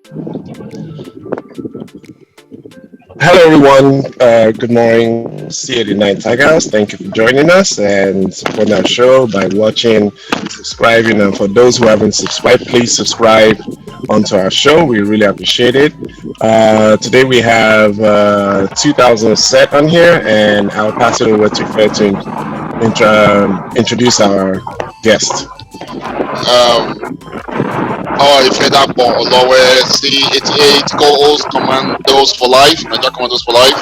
Hello, everyone. Good morning, C09 Tigers. Thank you for joining us and supporting our show by watching, subscribing. And for those who haven't subscribed, please subscribe onto our show. We really appreciate it. Today we have 2000 set on here, and I'll pass it over to Fred to introduce our guest. Um, Ifedapo Olowe C88 co-host Commandos for Life, Naija Commandos for Life,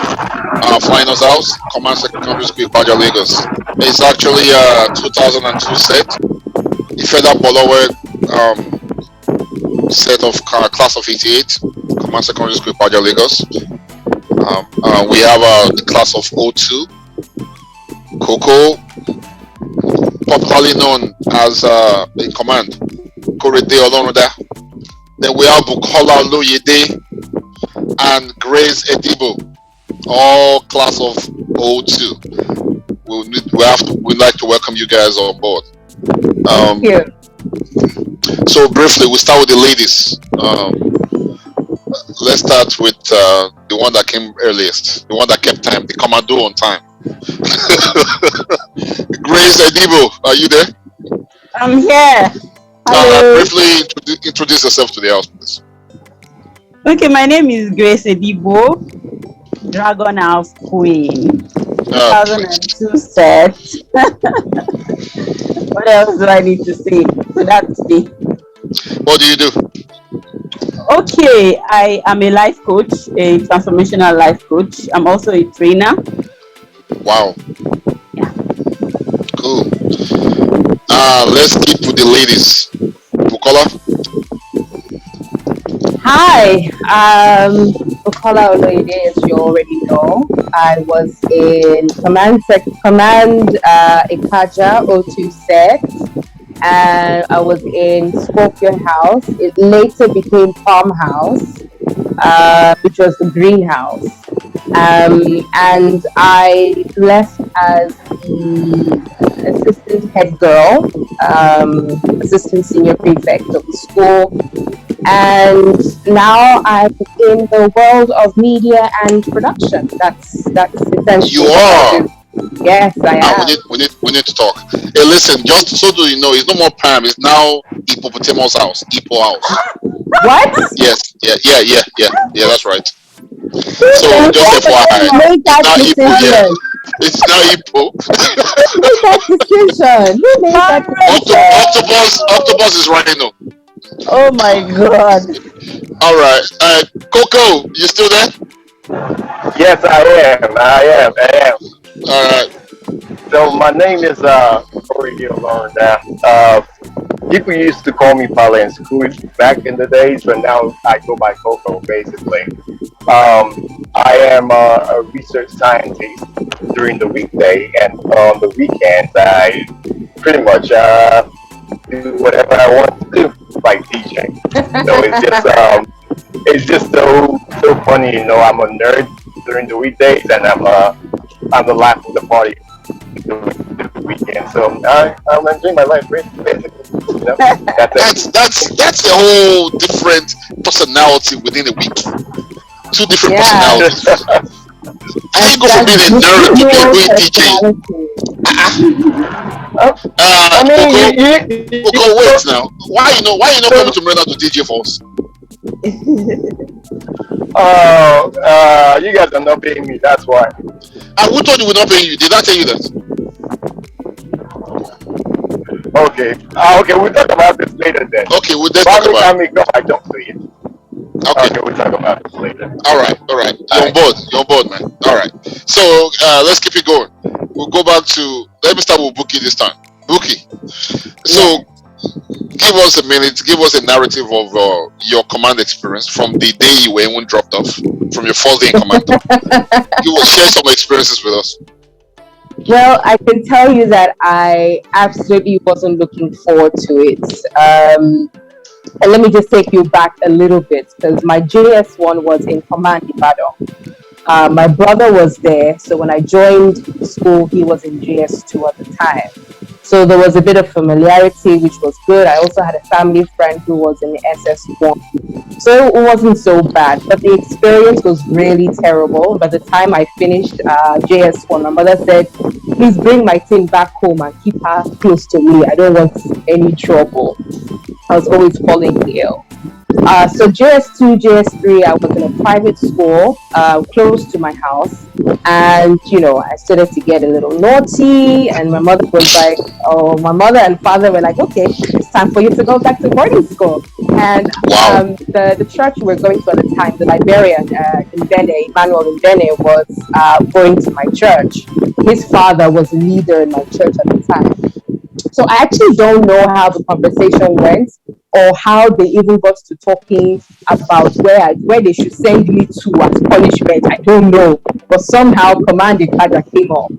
flying us out, Command Secondary School, Baja, Lagos. It's actually 2002 set. Ifedapo Olowe set of class of 88, Command Secondary School, Baja, Lagos. We have the class of 02, Coco, popularly known as in command, Korede Oloruda. Then we have Bukola Oloyede and Grace Edibo, all class of 02. We'd like to welcome you guys on board. Thank you. So briefly, we start with the ladies. Let's start with the one that came earliest, the one that kept time, the commando on time. Grace Edibo, are you there? I'm here. Hello. Briefly introduce yourself to the house, please. Okay, my name is Grace Edibo, Dragon House Queen. 2002 set. What else do I need to say? So that's me. What do you do? Okay, I am a life coach, a transformational life coach. I'm also a trainer. Wow. Yeah. Cool. Let's keep with the ladies. Bukola. Hi, Bukola Oloyede, as you already know. I was in Command Ikaja 02 set, and I was in Scorpion House. It later became Farmhouse, which was the greenhouse. And I left as the assistant head girl, assistant senior prefect of the school. And now I'm in the world of media and production. That's essentially You are. Yes, I am. We need to talk. Hey, listen, just so do you know, it's no more Pam. It's now Hippopotamus House, Hippo House. What? Yes, yeah. That's right. So just FYI, Make that decision. it's now Hippo. Who made that decision? Who made that decision? Octopus is Rhino. Oh my God. All right, Coco, you still there? Yes, I am. All right. So my name is Corey Lauren. People used to call me Pala in school back in the days, but now I go by Coco basically. I am a research scientist during the weekday, and on the weekends I pretty much do whatever I want to do, like DJ. So it's just so funny, you know. I'm a nerd during the weekdays, and I'm the life of the party during the weekend. So I'm enjoying my life, basically. You know? That's a whole different personality within a week. Two different personalities. How you go from being a nerd to being a DJ? Coco, wait now. Why you not coming to Merida to DJ for us? You guys are not paying me. That's why. Who told you we're not paying you? Did I tell you that? Okay. Okay. We'll talk about this later then. Okay, we'll then talk about it. I don't see it. Okay, we'll talk about this later. All right. You're on board, man. All right. So let's keep it going. We'll go back to. Let me start with Buki this time. Buki. So give us a minute. Give us a narrative of your command experience from the day you were even dropped off, from your first day in command. Share some experiences with us. Well, I can tell you that I absolutely wasn't looking forward to it. And let me just take you back a little bit, because my JS1 was in Command Ibadan. My brother was there, so when I joined school, he was in JS2 at the time. So there was a bit of familiarity, which was good. I also had a family friend who was in SS1. So it wasn't so bad, but the experience was really terrible. By the time I finished JS1, my mother said, please bring my thing back home and keep her close to me. I don't want any trouble. I was always falling ill. So JS2, JS3, I was in a private school close to my house. And, I started to get a little naughty. And my mother was like, oh, my mother and father were like, okay, it's time for you to go back to boarding school. And Wow. the church we were going to at the time, the librarian in Bene, Emmanuel in Bene, was going to my church. His father was a leader in my church at the time. So I actually don't know how the conversation went or how they even got to talking about where they should send me to as punishment. I don't know. But somehow Command Kaja came up.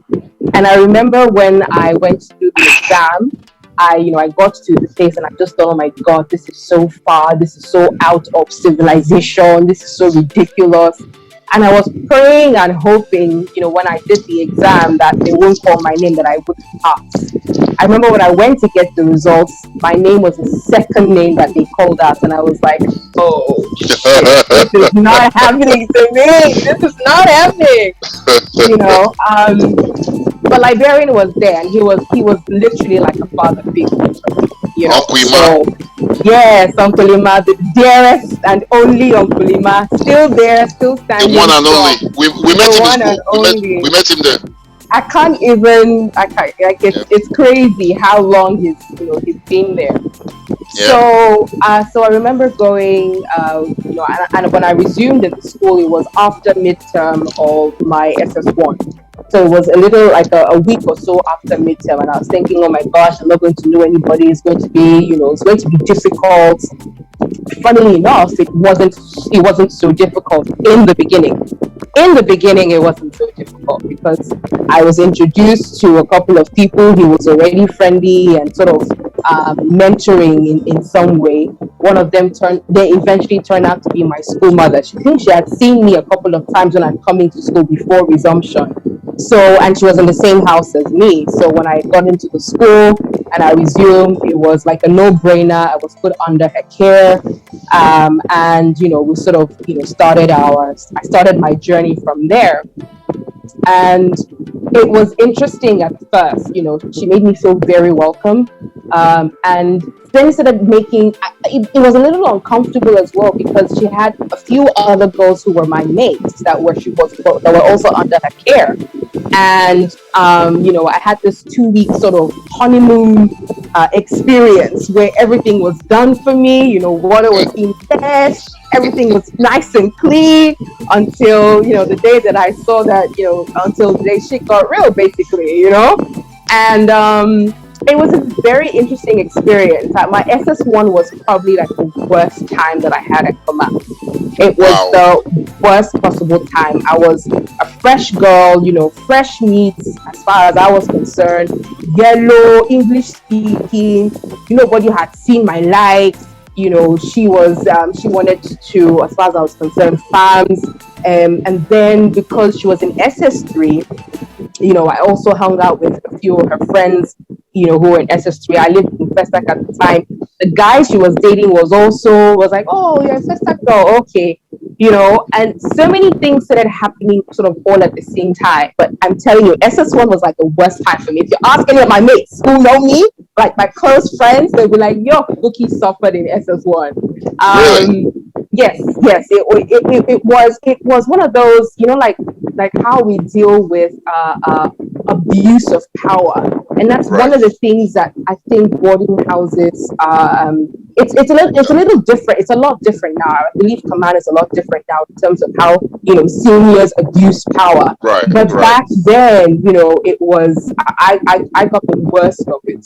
And I remember when I went to do the exam, I got to the place and I just thought, oh my God, this is so far. This is so out of civilization. This is so ridiculous. And I was praying and hoping, when I did the exam that they won't call my name, that I would pass. I remember when I went to get the results, my name was the second name that they called out. And I was like, oh, shit, this is not happening to me. This is not happening. But librarian was there, and he was literally like a father figure, Uncle So yes, Uncle Ima, the dearest and only Uncle Ima, still there, still standing. The one and only. We met him in school. We met him there. I can't like it's crazy how long he's been there. Yeah. So I remember going, and when I resumed at the school, it was after midterm of my SS1. So it was a little like a week or so after midterm, and I was thinking, oh my gosh, I'm not going to know anybody. It's going to be, it's going to be difficult. Funnily enough, it wasn't so difficult in the beginning. In the beginning, it wasn't so difficult because I was introduced to a couple of people who was already friendly and sort of mentoring in some way. One of them they eventually turned out to be my school mother. She had seen me a couple of times when I'd come into school before resumption. And she was in the same house as me. So when I got into the school and I resumed, it was like a no-brainer. I was put under her care. And, we sort of, I started my journey from there. And it was interesting at first, she made me feel very welcome. And then started making, it was a little uncomfortable as well because she had a few other girls who were my mates that were also under her care. And, I had this 2-week sort of honeymoon experience where everything was done for me, water was being fetched, everything was nice and clean until, the day that I saw that, until the day shit got real, basically, And it was a very interesting experience. My SS1 was probably like the worst time that I had at Command. It was the worst possible time. I was a fresh girl, fresh meat as far as I was concerned, yellow, English speaking, nobody had seen my life. She wanted to, as far as I was concerned, farms. And then because she was in SS3, I also hung out with a few of her friends, who were in SS3. I lived in Festac at the time. The guy she was dating was like, oh, you're a Festac girl, okay. And so many things started happening sort of all at the same time. But I'm telling you, SS1 was like the worst time for me. If you ask any of my mates who know me, like my close friends, they'll be like, yo, Bookie suffered in SS1. Really? Yes, it was one of those, like how we deal with abuse of power, and that's one of the things that I think boarding houses it's a little different. It's a lot different now. I believe Command is a lot different now in terms of how seniors abuse power. But back then, it was I got the worst of it.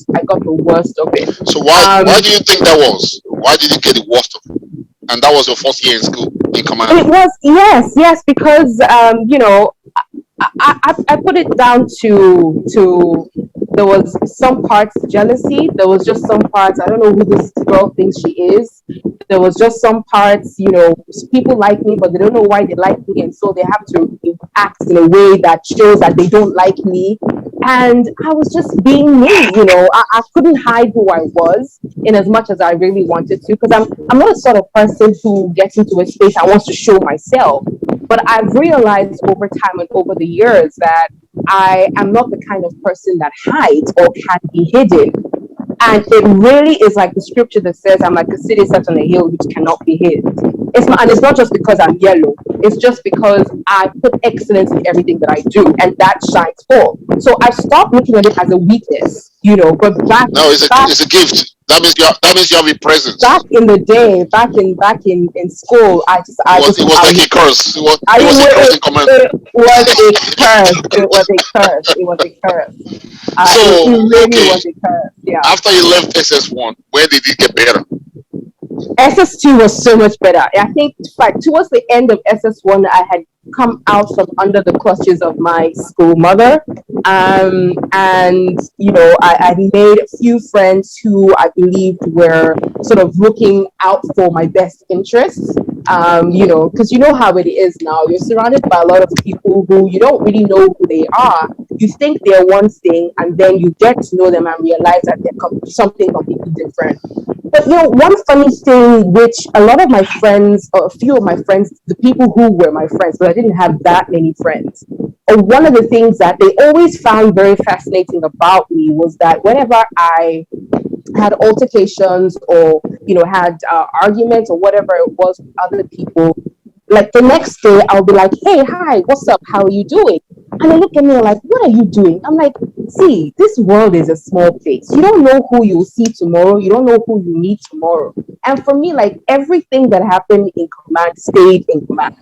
So why do you think that was? Why did you get the worst of it? And that was your first year in school in Command. It was yes, because I put it down to there was some parts jealousy. There was just some parts, I don't know who this girl thinks she is. There was just some parts, people like me, but they don't know why they like me. And so they have to act in a way that shows that they don't like me. And I was just being me, you know. I couldn't hide who I was in as much as I really wanted to, because I'm not a sort of person who gets into a space and wants to show myself. But I've realized over time and over the years that I am not the kind of person that hides or can be hidden. And it really is like the scripture that says, I'm like a city set on a hill which cannot be hid. It's not, and it's not just because I'm yellow. It's just because I put excellence in everything that I do, and that shines forth. So I stopped looking at it as a weakness, you know. But No, it's a gift. That means you have a presence. back in the day, in school, It was like a curse. I It was a curse it, in command. it was a curse. It was a curse. It was a curse. It So really okay, was a curse. Yeah. after you left SS1, where did it get better? SS2 was so much better. I think like towards the end of SS1, I had come out from under the clutches of my school mother. And, you know, I made a few friends who I believed were sort of looking out for my best interests. You know, because you know how it is now. You're surrounded by a lot of people who you don't really know who they are. You think they're one thing, and then you get to know them and realize that they're something completely different. But you know, one funny thing which a lot of my friends, or a few of my friends, the people who were my friends, but I didn't have that many friends. One of the things that they always found very fascinating about me was that whenever I had altercations or you know had arguments or whatever it was with other people, like the next day I'll be like, hey, hi, what's up, how are you doing? And they look at me like, what are you doing? I'm like, see, this world is a small place. You don't know who you'll see tomorrow. You don't know who you meet tomorrow. And for me, like everything that happened in command stayed in command.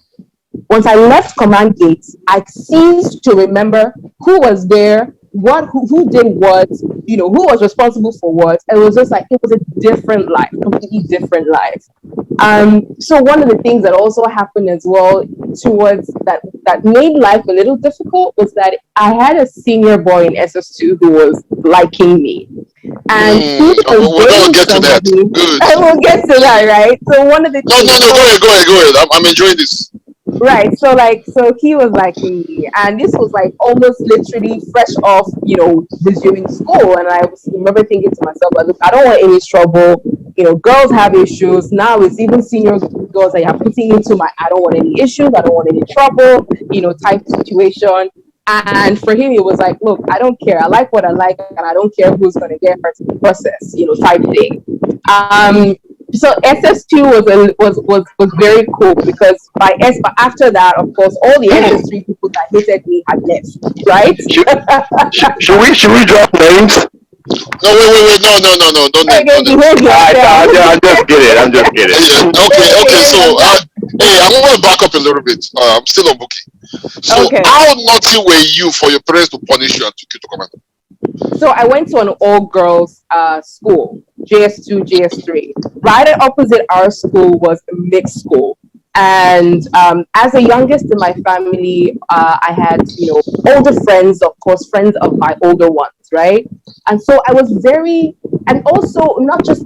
Once I left command gates, I ceased to remember who was there, who did what, you know, who was responsible for what. It was just like it was a different life, completely different life. So one of the things that also happened as well towards that made life a little difficult was that I had a senior boy in SS2 who was liking me. And he was We're gonna dating get to that. somebody. Good. I will get to that, right? So one of the No, no, things no. Go ahead, go ahead, go ahead. I'm enjoying this. right, so he was like me, and this was like almost literally fresh off, you know, resuming school. And remember thinking to myself, like, look, I don't want any trouble. You know, girls have issues. Now it's even senior girls that you're putting into my I don't want any issues, I don't want any trouble, you know, type situation. And for him, it was like, look, I don't care. I like what I like, and I don't care who's going to get hurt in the process, you know, type thing. So SS2 was very cool because but after that, of course, all the SS3 people that hated me had left, right? Should we drop names? No, wait. No. Don't name. Okay, Don't name. behave yourself. I'm just kidding. I'm just kidding. Yeah, okay. So, hey, I want to back up a little bit. I'm still on booking. So, Okay. how naughty were you for your parents to punish you and took you to command? So I went to an all-girls school, JS2, JS3. Right opposite our school was a mixed school. And as the youngest in my family, I had, you know, older friends, of course, friends of my older ones, right? And so I was very, and also not just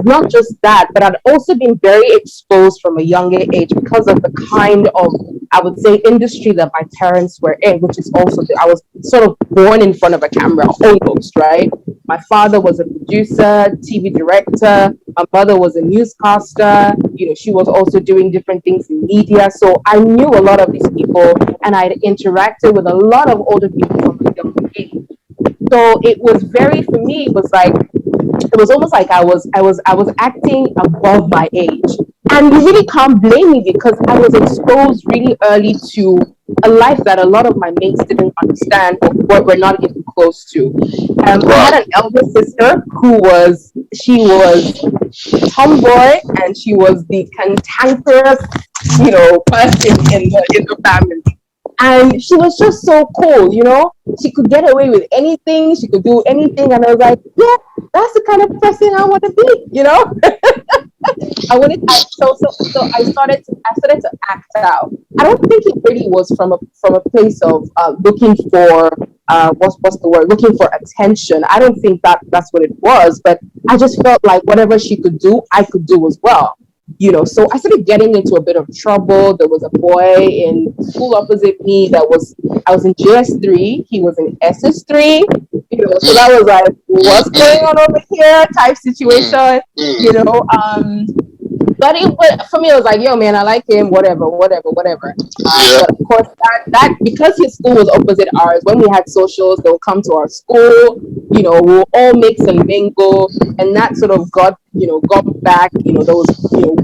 that, but I'd also been very exposed from a younger age because of the kind of, I would say, industry that my parents were in, which is also, I was sort of born in front of a camera, almost, right? My father was a producer, TV director. My mother was a newscaster. You know, she was also doing different things in media. So I knew a lot of these people, and I'd interacted with a lot of older people from a young age. So it was very, for me, it was almost like I was acting above my age. And you really can't blame me because I was exposed really early to a life that a lot of my mates didn't understand or what we're not even close to. I had an elder sister she was tomboy, and she was the cantankerous, you know, person in the family. And she was just so cool, you know. She could get away with anything. She could do anything, and I was like, yeah, that's the kind of person I want to be, you know. So I started to act out. I don't think it really was from a place of looking for what's the word, looking for attention. I don't think that's what it was, but I just felt like whatever she could do, I could do as well. So I started getting into a bit of trouble. There was a boy in school opposite me I was in JS3, he was in SS3, so that was like, what's going on over here type situation, but for me, it was like, yo, man, I like him, whatever. Yeah. But of course, that because his school was opposite ours, when we had socials, they'll come to our school, we'll all mix and mingle, and that sort of got back, those,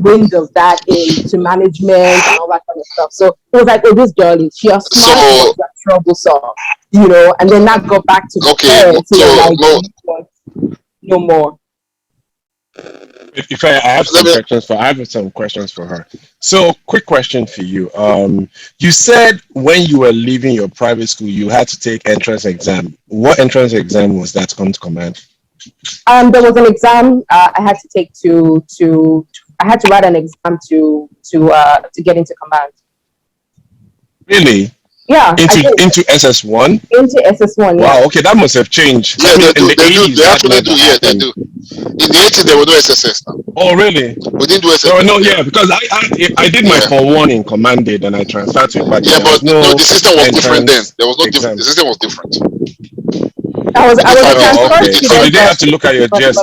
wind of that into management and all that kind of stuff. So it was like, oh, this girl is just smart, So but troublesome, and then that got back to the okay, parents who were like, no, no more. If I have some questions for her. So, quick question for you. You said when you were leaving your private school, you had to take entrance exam. What entrance exam was that to come to command? There was an exam I had to take I had to write an exam to get into command. Really? Yeah, into SS1? Into SS1. Yeah. Wow. Okay, that must have changed. Yeah, they do. In the They do. 80s, They that actually never do. Yeah, they happened. do. In the 80s, there were no SSS now. Oh, really? We didn't do SSS. No, yeah, because I did my Form 1 in commanded and I transferred to Ibadan. Yeah, There was but no, the system was different then. entrance There was no different. exam. The system was different. I was a Oh, transfer okay. So student. they didn't have to look at your GS.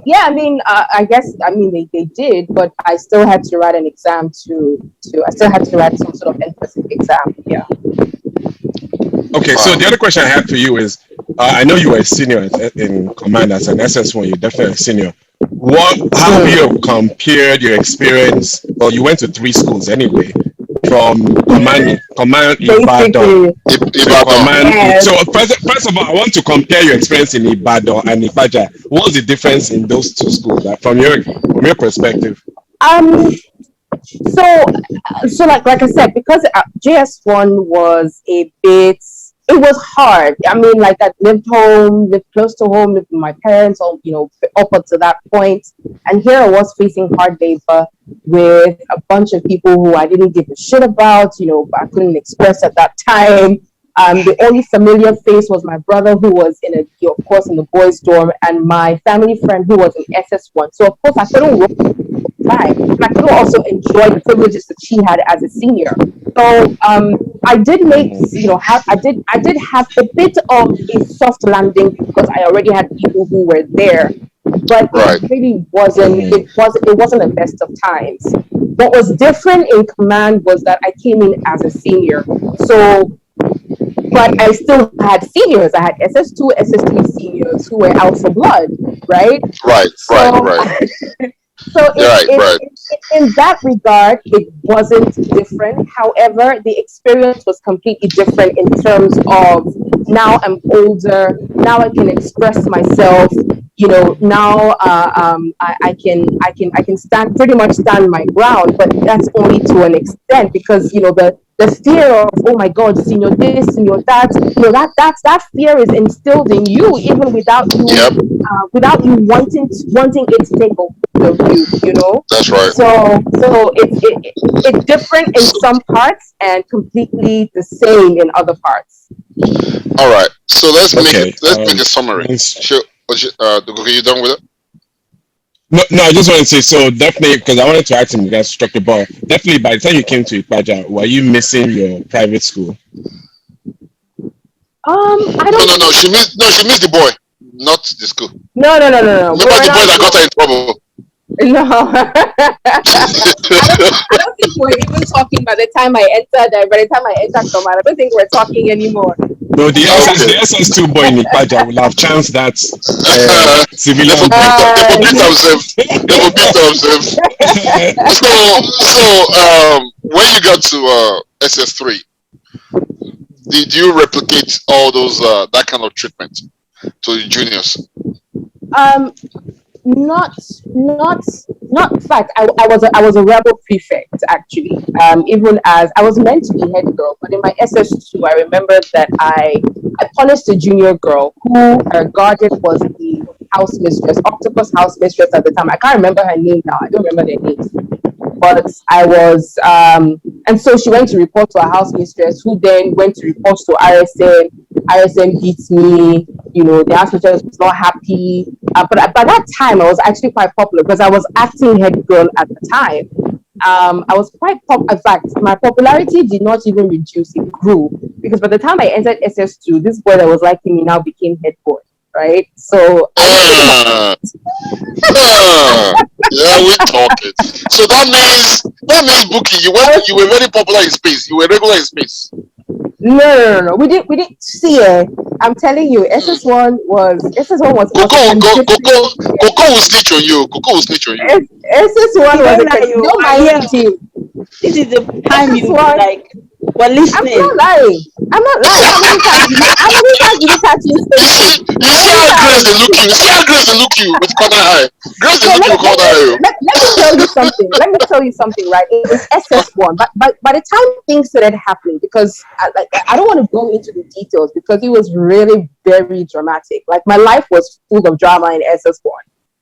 Yeah, I mean, they did, but I still had to write an exam I still had to write some sort of entrance exam. Yeah. Okay, so the other question I have for you is, I know you were a senior in command as an SS1. You're definitely a senior. How have you compared your experience? Well, you went to 3 schools anyway, from command Ibadan to command. Yes. So first of all, I want to compare your experience in Ibadan and Ibadan. What's the difference in those 2 schools, from your perspective? So like I said, because JS1 was it was hard. I mean, like I lived close to home, lived with my parents, all up until that point. And here I was facing hard labor with a bunch of people who I didn't give a shit about, I couldn't express at that time. The only familiar face was my brother, who was of course, in the boys' dorm, and my family friend who was in SS1. So of course I couldn't work time, and I could also enjoy the privileges that she had as a senior. So I did make, I did have a bit of a soft landing because I already had people who were there, but it really wasn't. It wasn't the best of times. What was different in command was that I came in as a senior, but I still had seniors. I had SS2, SS3 seniors who were out for blood, right? Right. So in that regard, it wasn't different. However, the experience was completely different in terms of, now I'm older. Now I can express myself. Now I can pretty much stand my ground, but that's only to an extent, because the fear of, oh my God, senior this, senior that, that fear is instilled in you even without you wanting it to take hold of you. That's right. So it's different in some parts and completely the same in other parts. All right. So let's make a summary. Sure. You done with it? No, I just want to say, so definitely, because I wanted to ask him, you guys struck a ball. Definitely, by the time you came to Ipaja, were you missing your private school? I don't. No. She missed the boy, not the school. No. Remember the boy that got her in trouble? No. I don't think we're even talking by the time I entered command. I don't think we're talking anymore. No, the SS2 boy in Ipaja will have chanced that civilian. They will beat themselves. So when you got to SS3, did you replicate all those that kind of treatment to the juniors? Not. In fact, I was a rebel prefect, actually. Even as I was meant to be head girl, but in my SS2, I remember that I punished a junior girl who her guardian was the house mistress, octopus house mistress at the time. I can't remember her name now. I don't remember their names. But I was, and so she went to report to her house mistress, who then went to report to RSM. RSM beats me. The house mistress was not happy. But by that time, I was actually quite popular because I was acting head girl at the time. I was quite in fact, my popularity did not even reduce, it grew. Because by the time I entered SS2, this boy that was liking me now became head boy, right? So I was pretty Ah, ah, yeah, we talking. So that means Bookie, you were very popular in space. You were regular in space. no. We didn't see it. I'm telling you, SS1 was Coco will snitch on you. Coco will snitch on you. SS1 You was don't a lie, you don't are mind here. him. This is the time you SS1. like were I'm listening. not lying. I'm not lying. How many times did you catch me You speaking? see, you How see many how Grace times? they look you. You see how Grace they look you with corner eye. Grace they So look you with corner eye. let me tell you something. Let me tell you something, right? In SS1, but by the time things started happening, because I don't want to go into the details because it was really very dramatic. Like my life was full of drama in SS1.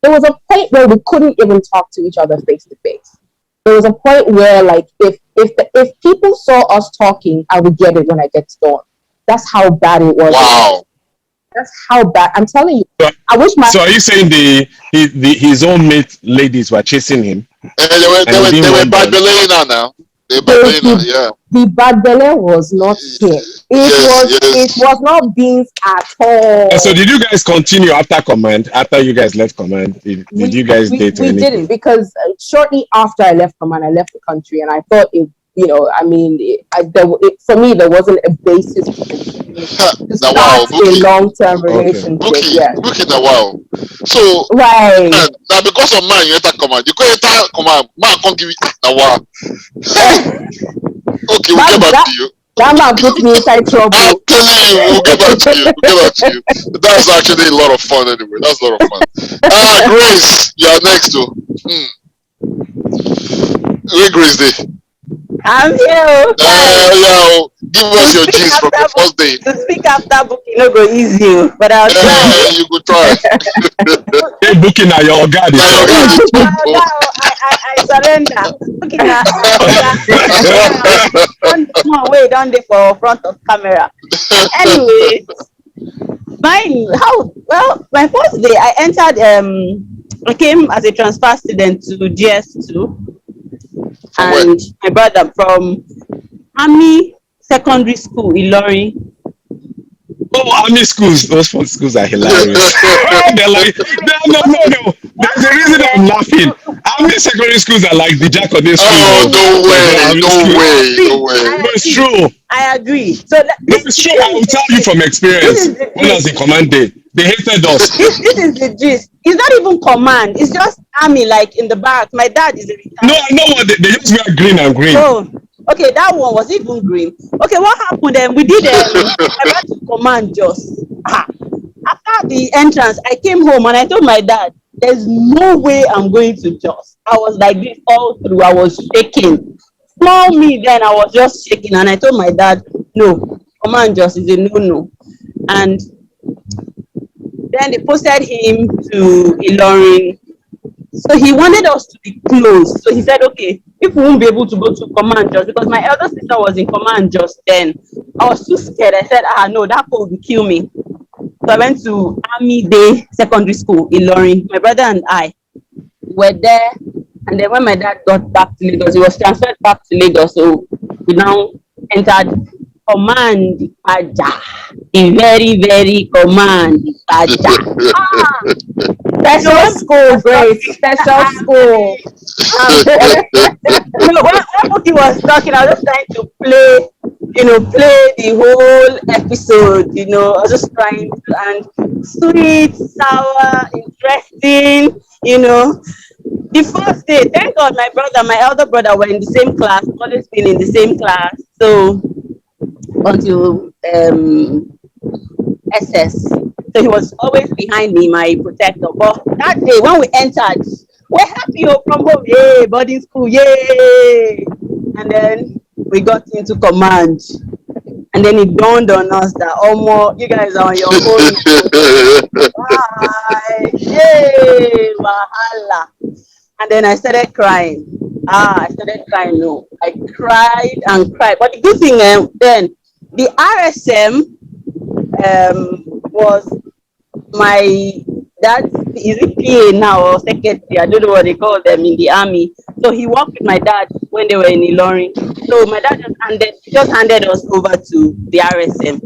There was a point where we couldn't even talk to each other face to face. There was a point where, like, if people saw us talking, I would get it when I get stormed. That's how bad it was. Wow. That's how bad. I'm telling you. So, I wish my so are you saying his own mate ladies were chasing him And and he they didn't were want bad them? bellying now. They were bad the, bellying now. the Yeah. the bad belly was not here. Yes, It yes. was not beans at So all. did you guys continue after command? After you guys left command, did we you guys we, date or we didn't, anything? because shortly after I left command, I left the country, and I thought I mean, for me, there wasn't a basis to continue to Now wow, start a Bookie, long-term Okay. relationship. Yes, Now wow. So right. now because of man you enter command, you go enter command, man can't give you now wow. Okay, we'll get that back that to you. that man put me inside I'm trouble. telling you, we'll get back to you. We'll get back to you. That's actually a lot of fun anyway. That's a lot of fun. Grace, you are next to. Where Grace day? I'm here, guys. Yeah, give us To your speak gist from your after book, first day. to speak after book, you know, go easy, but I'll try. You could try. Hey, booking at your guard Now is your all. guy Now, dey talk now, oh. now, I surrender. Okay, now, don't small way, don't dey for front of camera. Anyway, mine, how, well, my first day, I came as a transfer student to GS2, From where? and my brother from Army Secondary School, Ilorin. Oh, army schools, those fun schools are hilarious. They're like, no. There's a reason I'm laughing. Army secondary schools are like the Jack of schools Oh, of no Nigerian way, army no schools. way, no agree. way. No, I it's agree. true. I agree. So No, this, it's true. this I is will tell the you gist. from This experience. is the When I was gist. in command day, they hated us. This is the gist. It's not even command. It's just army, like in the back. My dad is a No, retired. I know what they just wear green and green. Oh, okay. That one was even green. Okay, what happened then? We did. I went to command just. After the entrance, I came home and I told my dad, "There's no way I'm going to just." I was like this all through. I was shaking. Small me then, I was just shaking, and I told my dad, "No, command just is a no-no." And then they posted him to Ilorin. So he wanted us to be close. So he said, okay, if we won't be able to go to command just because my elder sister was in command just then, I was too scared. I said, no, that cold will kill me. So I went to Army Day Secondary School in Ilorin. My brother and I were there. And then when my dad got back to Lagos, he was transferred back to Lagos. So we now entered command Aja. A very, very command Aja. Special school, Grace. Special school. When Bookie was talking, I was just trying to play the whole episode, I was just trying to, and sweet, sour, interesting, The first day, thank God my brother, my elder brother were in the same class, always been in the same class. So until SS. So he was always behind me, my protector. But that day when we entered, we're happy from home, yay, boarding school, yay. And then we got into command. And then it dawned on us that you guys are on your own. Bye. Yay, Wahala. And then I started crying. I started crying. No, I cried and cried. But the good thing then, the RSM was my dad's is it PA now or secretary? I don't know what they call them in the army. So he worked with my dad when they were in Ilorin. So my dad just handed us over to the RSM.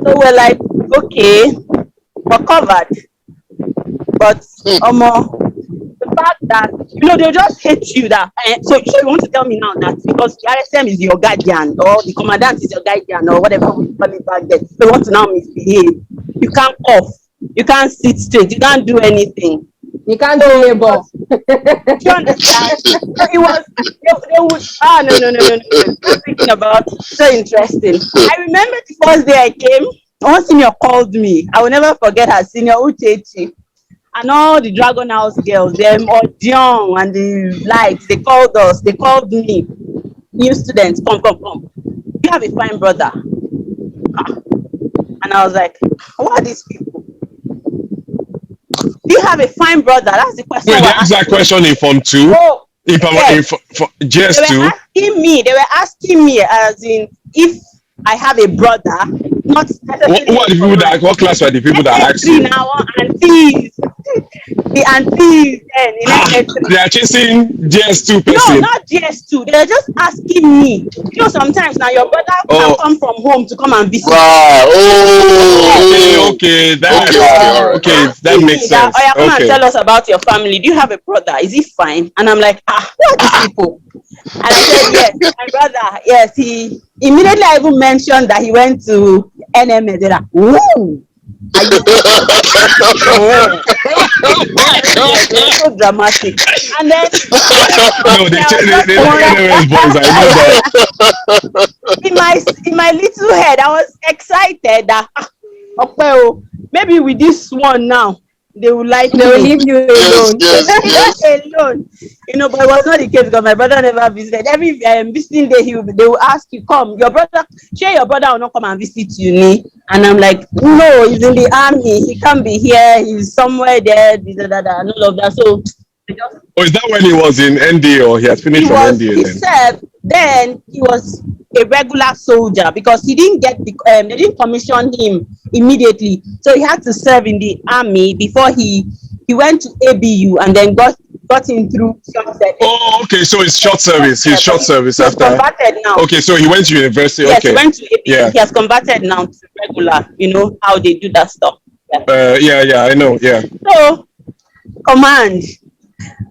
So we're like, okay, we're covered. But the fact that they'll just hate you so you want to tell me now that because the RSM is your guardian or the commandant is your guardian or whatever we call it back then, they want to now misbehave. You can't cough, you can't sit straight, you can't do anything. You can't do labor. Do you understand? So it was they would no. I'm thinking about it. So interesting. I remember the first day I came, one senior called me. I will never forget her, senior Uchechi. And all the Dragon House girls, them Odion and the lights, they called us, they called me, new students, come. You have a fine brother. And I was like, what are these people? Do you have a fine brother? That's the question. Wait, they asked that question in Form 2? Oh, for GS2? They were asking me as in if I have a brother, not necessarily. What class were the people that asked you? Now, aunties. The aunties then they are chasing GS2 person. No, not GS2. They're just asking me. Sometimes now your brother can come from home to come and visit. Wow. Okay. That makes sense. Come and tell us about your family. Do you have a brother? Is he fine? And I'm like, what are these people? And I said, yes, my brother. Yes, he immediately I even mentioned that he went to NMS. They're like, ooh. So dramatic. And then boys, I know that. In my little head, I was excited that maybe with this one now they will leave you alone. Yes. Alone. But it was not the case because my brother never visited. Every visiting day they will ask you, come, your brother will not come and visit you. And I'm like, no, he's in the army, he can't be here, he's somewhere there, and all of that. So is that when he was in ND or he had finished from ND? He said then he was a regular soldier because he didn't get they didn't commission him immediately, so he had to serve in the army before he went to ABU and then got in through short service. Oh, okay, so it's short service. He's short service after. Converted now. Okay, so he went to university. Yes, okay. He went to ABU. Yeah. He has converted now to regular. How they do that stuff. Yeah, I know. Yeah. So, command.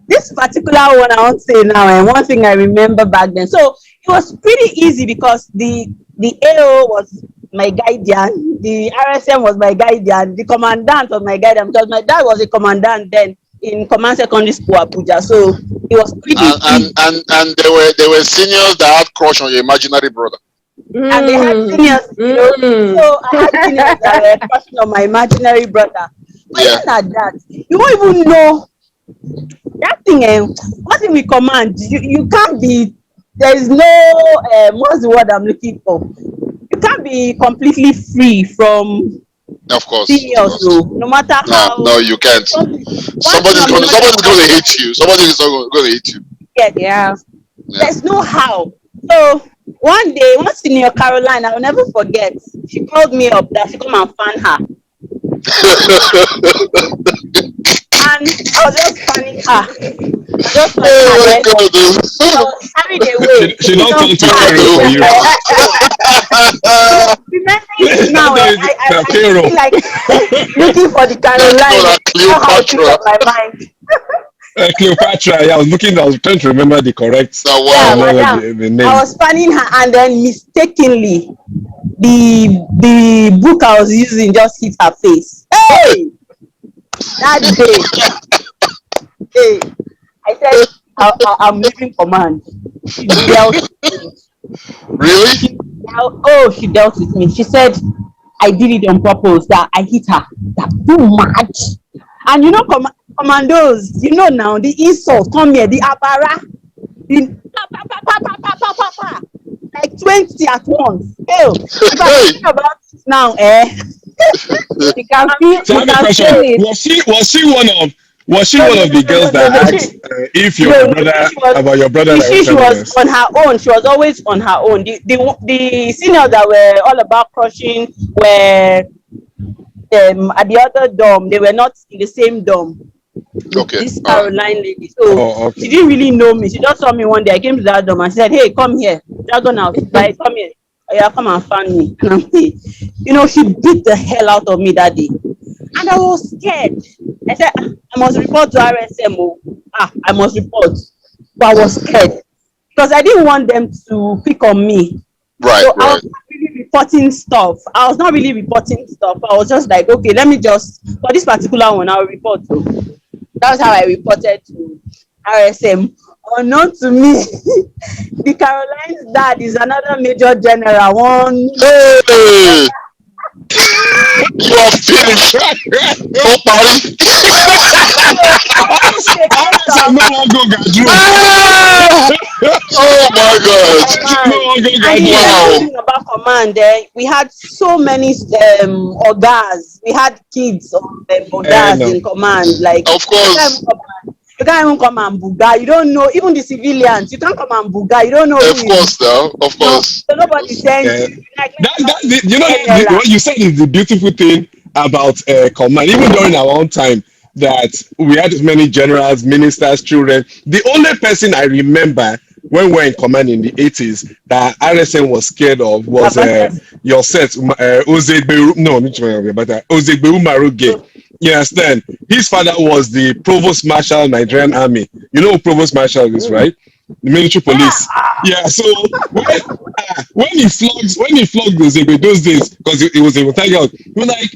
This particular one I won't say now, and one thing I remember back then. So it was pretty easy because the AO was my guardian, the RSM was my guardian, the commandant was my guardian because my dad was a commandant then in Command Secondary School Abuja. So it was pretty easy. And there were seniors that had crush on your imaginary brother. And they had seniors, so I had seniors that were crushing on my imaginary brother. But even at that, you won't even know. That thing, one thing we command, you can't be, there is no, what's the word I'm looking for? You can't be completely free from seniors, no matter how. No, you can't. Somebody's going to hate you. Somebody's going to hate you. Yeah. There's no how. So one day, one senior Caroline, I will never forget, she called me up that she come and fan her. And I was just fanning her. I was carried away. She don't come to Cairo for you. Remember now, I feel like looking for the Caroline. Cleopatra. My mind. Cleopatra, I was trying to remember the correct name. I was fanning her and then mistakenly the book I was using just hit her face. Hey! That day, I said, I'm leaving command. She dealt with me. Really? She dealt with me. She said, I did it on purpose, that I hit her. That too much. And commandos, now, the insult, come here, the apara, like 20 at once. If I'm thinking about it now, you can feel it. Was she one of the girls that asked if your brother? She was on her own. She was always on her own. The seniors that were all about crushing were at the other dorm. They were not in the same dorm. with Okay. this All right. Caroline lady. So Oh, she okay. didn't really know me. She just saw me one day. I came to that dorm and she said, "Hey, come here, Dragon House, right? Come here. Oh, yeah, come and find me." And I'm like, she beat the hell out of me that day, and I was scared. I said, "Ah, I must report to RSM. Oh. I must report." But I was scared because I didn't want them to pick on me. Right. So I was Right. not really reporting stuff. I was not really reporting stuff. I was just like, okay, let me just for this particular one, I'll report to. That was how I reported to RSM. Unknown to me, the Caroline's dad is another major general. Hey, you are finished. Oh, party. When they came to RSM our no wan go Gadru. Ah! Oh my God. RSM no command, wan go and the Gadru. funny Wow. thing about command, we had so many ogas. We had kids of ogas No. in command. Like Of course. you can't even come and buga. You don't know even the civilians. You can't come and buga. You don't know who Of is. course now. Of course. So Of nobody course. sends Uh, you. Like that maybe you know that general. what you said is the beautiful thing about command. Even during our own time, that we had many generals, ministers, children. The only person I remember when we were in command in the 80s that RSM was scared of was Abacha's your set, Ozegberu, no, not Chimaroge, but Ozegberu Maruge. You understand? His father was the provost marshal Nigerian army. You know who provost marshal is, right? The military police. Yeah. So when he flogged Ozegbe those days, because it was a retired girl, he was like,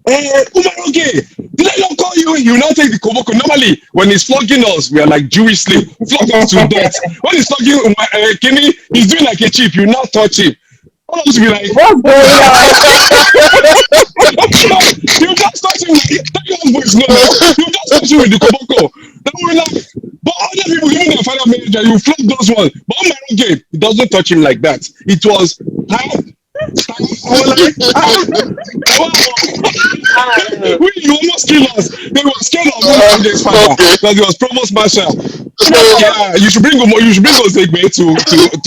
Umaroge, did I not call you? You now take the koboko. Normally, when he's flogging us, we are like Jewish slave, flog us to death. When he's flogging Kenny, he's doing like a chip. You now touch him. All of us be like, What's going on? you just touch him like, tell your husband no now. You just touch him with the koboko. Then we're like, but other people, even their father manager, you flog those ones. But on my own game, it doesn't touch him like that. It was, huh? I was like, ah, we, you almost kill us. They were scared of Umaruge's father Okay. because he was provost marshal. So, Yeah, you should bring Ozegbe to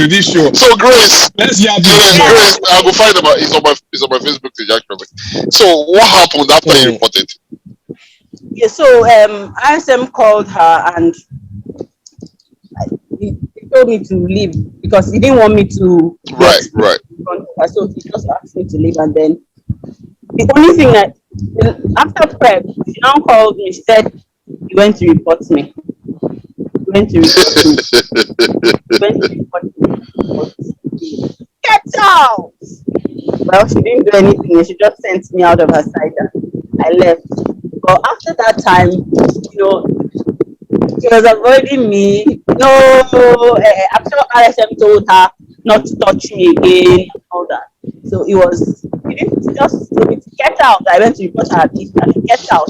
this show. so Grace, Let's yab Grace, it. yeah. Grace, I will find about it's on my Facebook page actually. So what happened after you Mm. reported? Yeah, so RSM called her and he told me to leave because he didn't want me to be Right, exposed right. in front of her. So he just asked me to leave, and then the only thing that after prep, she now called me. She said, "You went to report me. You went to report me. You went to report me. Get out!" Well, she didn't do anything. She just sent me out of her side. And I left. But after that time, she was avoiding me. No, I'm sure RSM told her not to touch me again and all that. So it was, she just told me to get out. I went to report her at least. I should get out.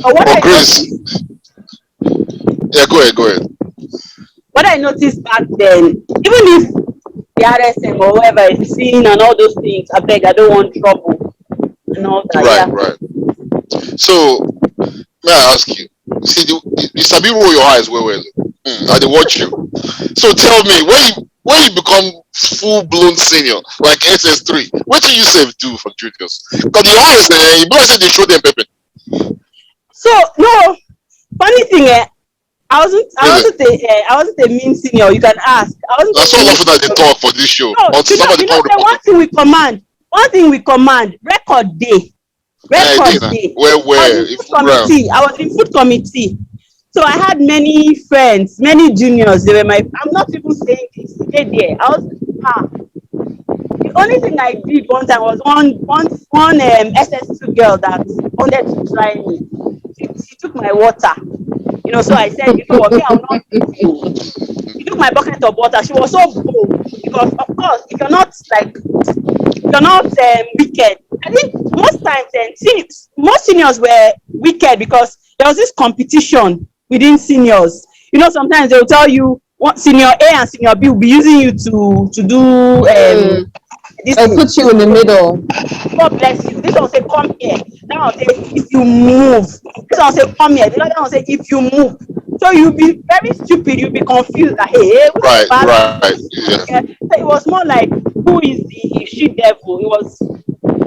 But But Grace, yeah, go ahead, go ahead. what I noticed back then, even if the RSM or whoever is seeing and all those things, I beg, I don't want trouble and all that. Right, Yeah. right. So may I ask you? See, you sabi roll your eyes well. I dey watch you. So tell me, when you become full blown senior like SS3, what do you save do for juniors? Because your eyes, you better say they show them pepper. So no, funny thing, Really? I wasn't a mean senior. You can ask. I wasn't That's a all mean of that they senior. talk for this show. No, But somebody come say report. one thing we command, record day. I Record did. day. Where? If I was in food committee. So I had many friends, many juniors. They were I'm not even saying this. They there. I was the only thing I did one time was one SS2 girl that wanted to try me. She took my water. So I said, what, me, I will not beat you. She took my bucket of water. She was so bold because, of course, if you're not wicked. I think most times most seniors were wicked because there was this competition within seniors. Sometimes they'll tell you what senior A and senior B will be using you to do this I'll thing. put you in the middle. God bless you. This one will say, come here. That one will say, if you move. This one will say, come here. The other one will say, if you move. So you'll be very stupid. You'll be confused. Like, hey, who's the right, bad? right, yeah. Okay. So it was more like, who is the she devil? It was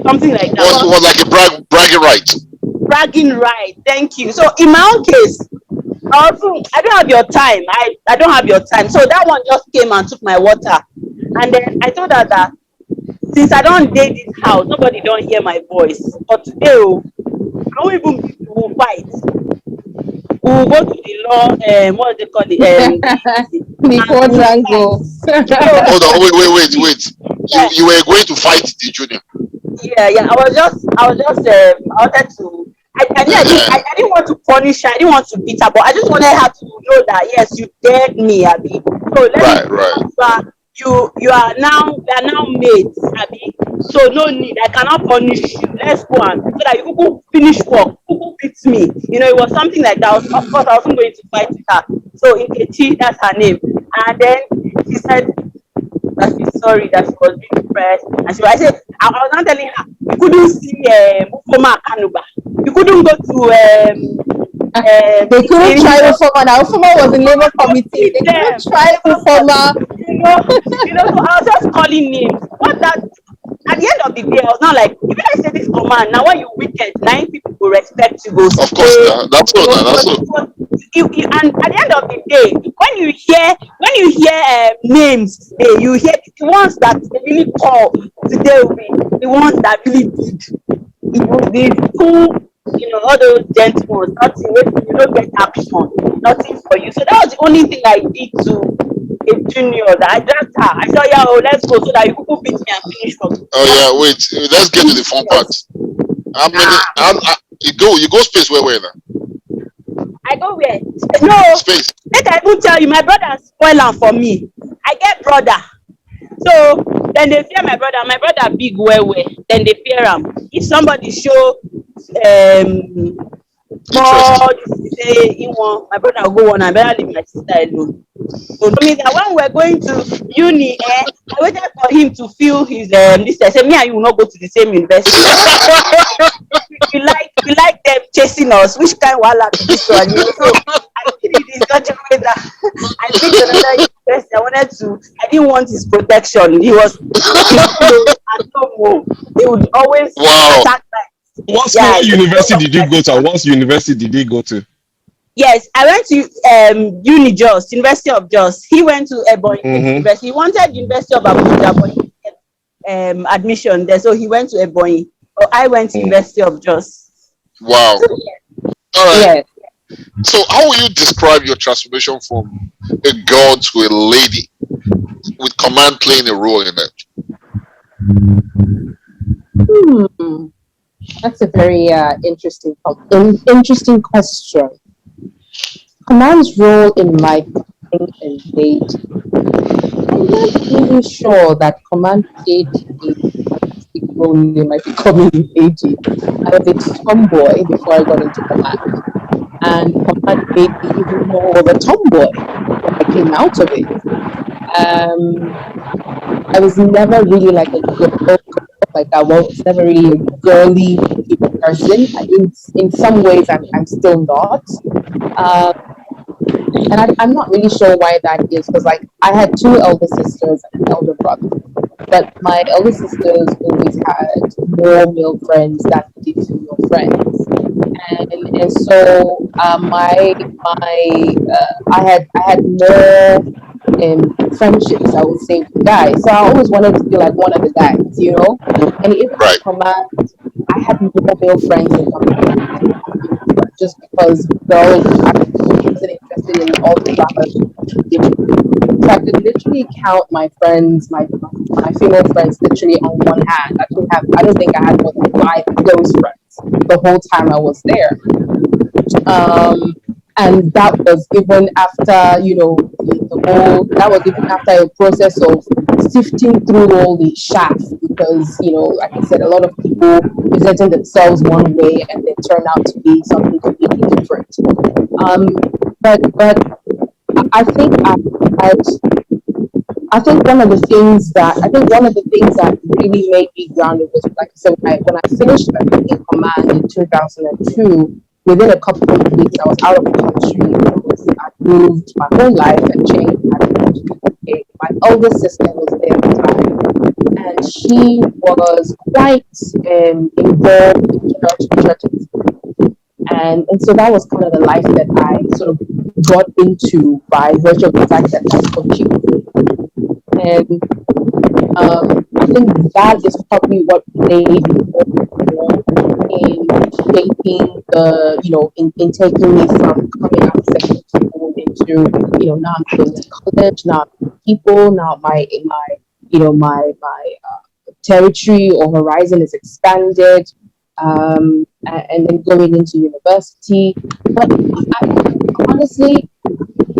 something like that. Was like a bragging right. bragging right. Thank you. So in my own case, also, I don't have your time. I don't have your time. So that one just came and took my water. And then I told her that since I don't date this house, nobody don't hear my voice. But today, oh, I won't even be we will fight. We will go to the law, what do they call it? The And we will fight. quadrangle. So Hold on, wait. yeah, You were going to fight the junior. yeah. I wanted to. I mean, Uh-huh. I didn't want to punish her. I didn't want to beat her, but I just wanted her to know that yes, you dared me, Abby. So let me. Right, right. You are now mates, Abby. So no need. I cannot punish you. Let's go and so that you could finish work. You could beat me. You know, it was something like that. Of course, I wasn't going to fight with her. So Nkechi, that's her name. And then she said that she's sorry that she was being depressed. And I said, I was not telling her, you couldn't see Mufoma Kanuba. You couldn't go to They couldn't try Ufoma. Now Ufoma was in labor committee. see They them. couldn't try Ufoma. You know, so I was just calling names. What that at the end of the day, I was not like, if I say this command, now when you wicked, nine people will respect you, go Of course, stay. that's all. That's all. And at the end of the day, when you hear names, you hear the ones that they really call today will be the ones that really did. It was the two, all those gentlemen, nothing, you don't get action, nothing for you. So that was the only thing I did to a junior that I dragged her. I said, yeah, oh, let's go so that you could beat me and finish up. Oh yeah, wait. Let's get to the fun part. How many? Ah, You go space where now? I go where? No, Space. make I even tell you, my brother spoil am for me. I get brother. So then they fear my brother. My brother big well. Then they fear him. If somebody show Interest. more say he want my brother go on, I better leave my sister alone. So that means that when we're going to uni, I waited for him to feel his this. I said, me and you will not go to the same university. We like them chasing us. Which kind of wahala be this one? So I did it in such a way that I picked another university. I didn't want his protection. He was at home. He would always Wow. attack me. What Yeah. small university did you go to? And what university did he go to? Yes, I went to University of Jos. He went to Ebonyi Mm-hmm. University. He wanted University of Abuja, but he had admission there, so he went to Ebonyi. So I went to University of Jos. Wow. So, All right. Yes. So, how will you describe your transformation from a girl to a lady, with command playing a role in it? That's a very interesting question. Command's role in my becoming a lady. I'm not really sure that Command played a fantastic role in my becoming a lady. I was a tomboy before I got into Command, and Command made me even more of a tomboy when I came out of it. Um, I was never really like a girl, like I was never really a girly person. In some ways, I'm still not. Um, and I'm not really sure why that is because like I had two elder sisters and an elder brother, but my elder sisters always had more male friends than they did female friends, and so I had more friendships, I would say, with guys. So I always wanted to be like one of the guys, and even Right. in Command, I had more male friends in Command than I did female friends, just because girls wasn't interested in all the drama giving. So I could literally count my friends, my female friends, literally on one hand. I don't think I had more than 5 close friends the whole time I was there. And that was even after that was even after a process of sifting through all the shaft because like I said, a lot of people presenting themselves one way and they turn out to be something completely different. But I think I think one of the things that really made me grounded was, like I said, when I finished in Command in 2002. Within a couple of weeks, I was out of the country. I moved my whole life and changed. I moved to the UK. My older sister was there at the time, and she was quite involved in church. And so that was kind of the life that I sort of got into by virtue of the fact that I was coaching. And I think that is probably what played role in shaping the, in taking me from coming out of secondary school into, now I'm going to college, now I'm people, now my territory or horizon is expanded, and then going into university. But honestly,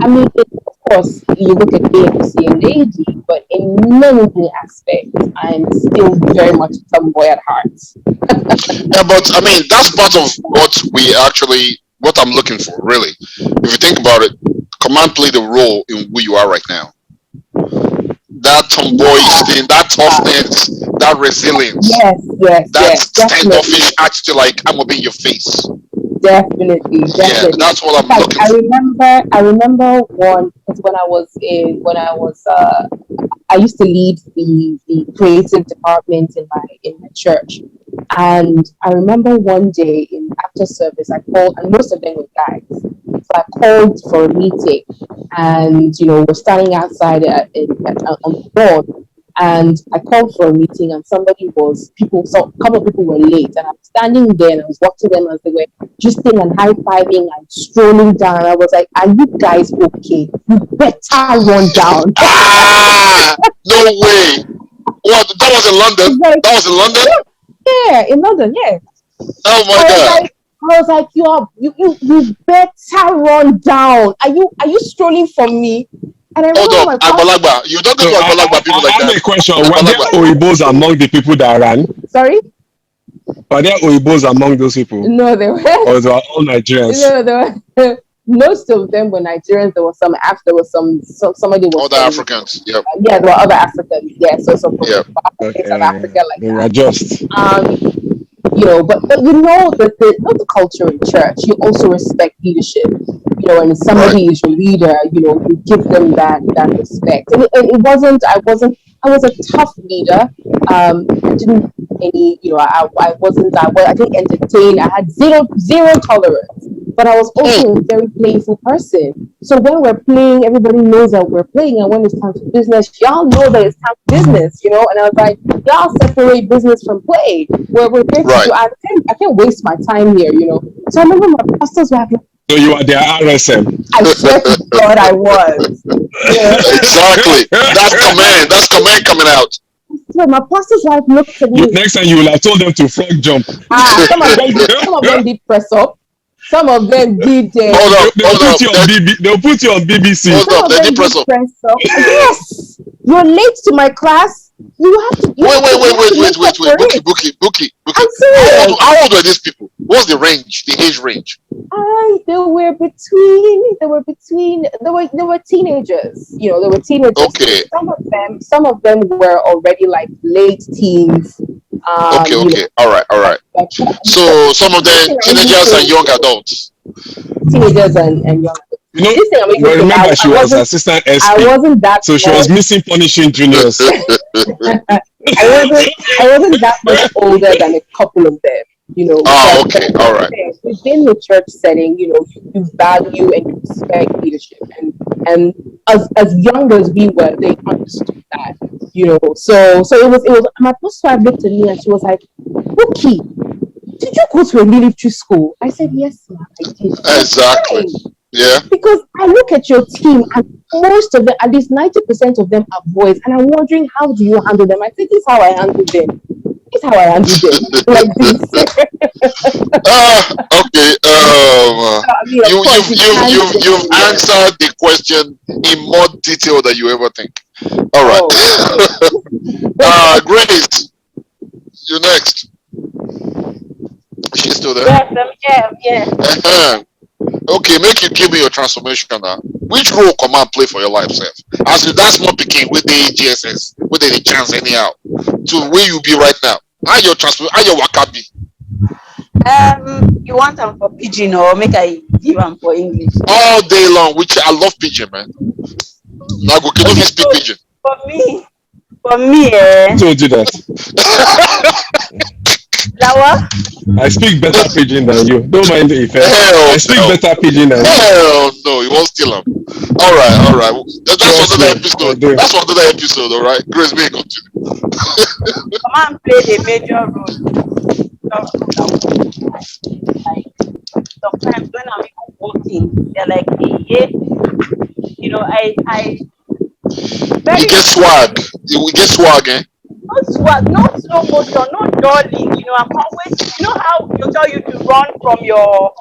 I mean, of course, you look at AMC and AD, but in many aspects, I'm still very much a tomboy at heart. Yeah, but I mean, that's part of what I'm looking for, really. If you think about it, command played a role in who you are right now. That tomboyish thing, that toughness, that resilience, that standoffish attitude, like I'm gonna be in your face. Definitely. Yeah, that's what I'm looking for. I remember one because I used to lead the creative department in my church, and I remember one day after service I called, and most of them were guys, so I called for a meeting, and we're standing outside on the board. And I called for a meeting, and a couple of people were late, and I'm standing there, and I was watching them as they were gisting and high-fiving and strolling down. And I was like, "Are you guys okay? You better run down." No way! What? That was in London. Like, that was in London. Yeah, in London. Yeah. Oh my God! I was like, you better run down. Are you strolling for me? And I Hold up, Agbalagba. You don't go to Agbalagba people like that. I have a question. Were there Oibos among the people that ran? Sorry? Were there Oibos among those people? No, they were. Or they were all Nigerians? No, there were. Most of them were Nigerians. There was somebody was other Africans. Yep. Yeah, there were other Africans. Yeah, so from South Africa, like they that. were just. But the culture in church, you also respect leadership. And if somebody is your leader, you give them that respect. And it wasn't. I was a tough leader. I didn't any. I didn't entertain. I had zero tolerance. But I was also a very playful person. So when we're playing, everybody knows that we're playing, and when it's time for business, y'all know that it's time for business, And I was like, y'all separate business from play. Where we're here to do, I can't waste my time here, So I remember my pastors were like, so you are their RSM. I swear to God, I was. Exactly. That's command coming out. So my pastors looked at me. Next time you will have told them to frog jump. Some of them did press up. Some of them did. They'll put you on BBC. Hold up, they did press up. Yes, you're late to my class. You have to. Wait. Bookie. I'm serious. How old were these people? What's the age range? They were teenagers. They were teenagers. Okay. Some of them were already like late teens. Okay. All right. So some of them teenagers and young adults. Teenagers and young adults. Remember, she was assistant SP. I wasn't that. So she was missing punishing juniors. I wasn't that much older than a couple of them. Okay, all right. Within the church setting, you value and you respect leadership, and as young as we were, they understood that, So it was. My pastor looked at me and she was like, "Rookie, did you go to a military school?" I said, "Yes, ma'am, I did." Exactly. Yeah. Because I look at your team and most of them, at least 90% of them are boys, and I'm wondering, how do you handle them? I think this is how I handle them. Like this. Okay. You've answered the question in more detail than you ever think. All right. Grace, you're next. She's still there. Yes, I'm here. Okay, make you give me your transformation now. Which role command play for your life, Seth? As that's not picking with the GSS, with the chance anyhow, to where you be right now. How your wakabi? You want them for pidgin or make I give them for English? All day long, which I love pidgin, man. Now go can you speak pidgin? For me, Who told you that? Lawa? I speak better pidgin than you. Don't mind the effect. Hell I speak no. better pidgin than you. Hell no, you won't steal them. All right, all right. That's Trust another me, I episode. do. That's another episode. All right, Grace, may continue. Command played a major role in stuff that was like sometimes when I'm even working, they're like, hey, yeah, I You very get swag. You get swag, eh? no swag, no slow motion, no dulling. I'm always, how you tell you to run from your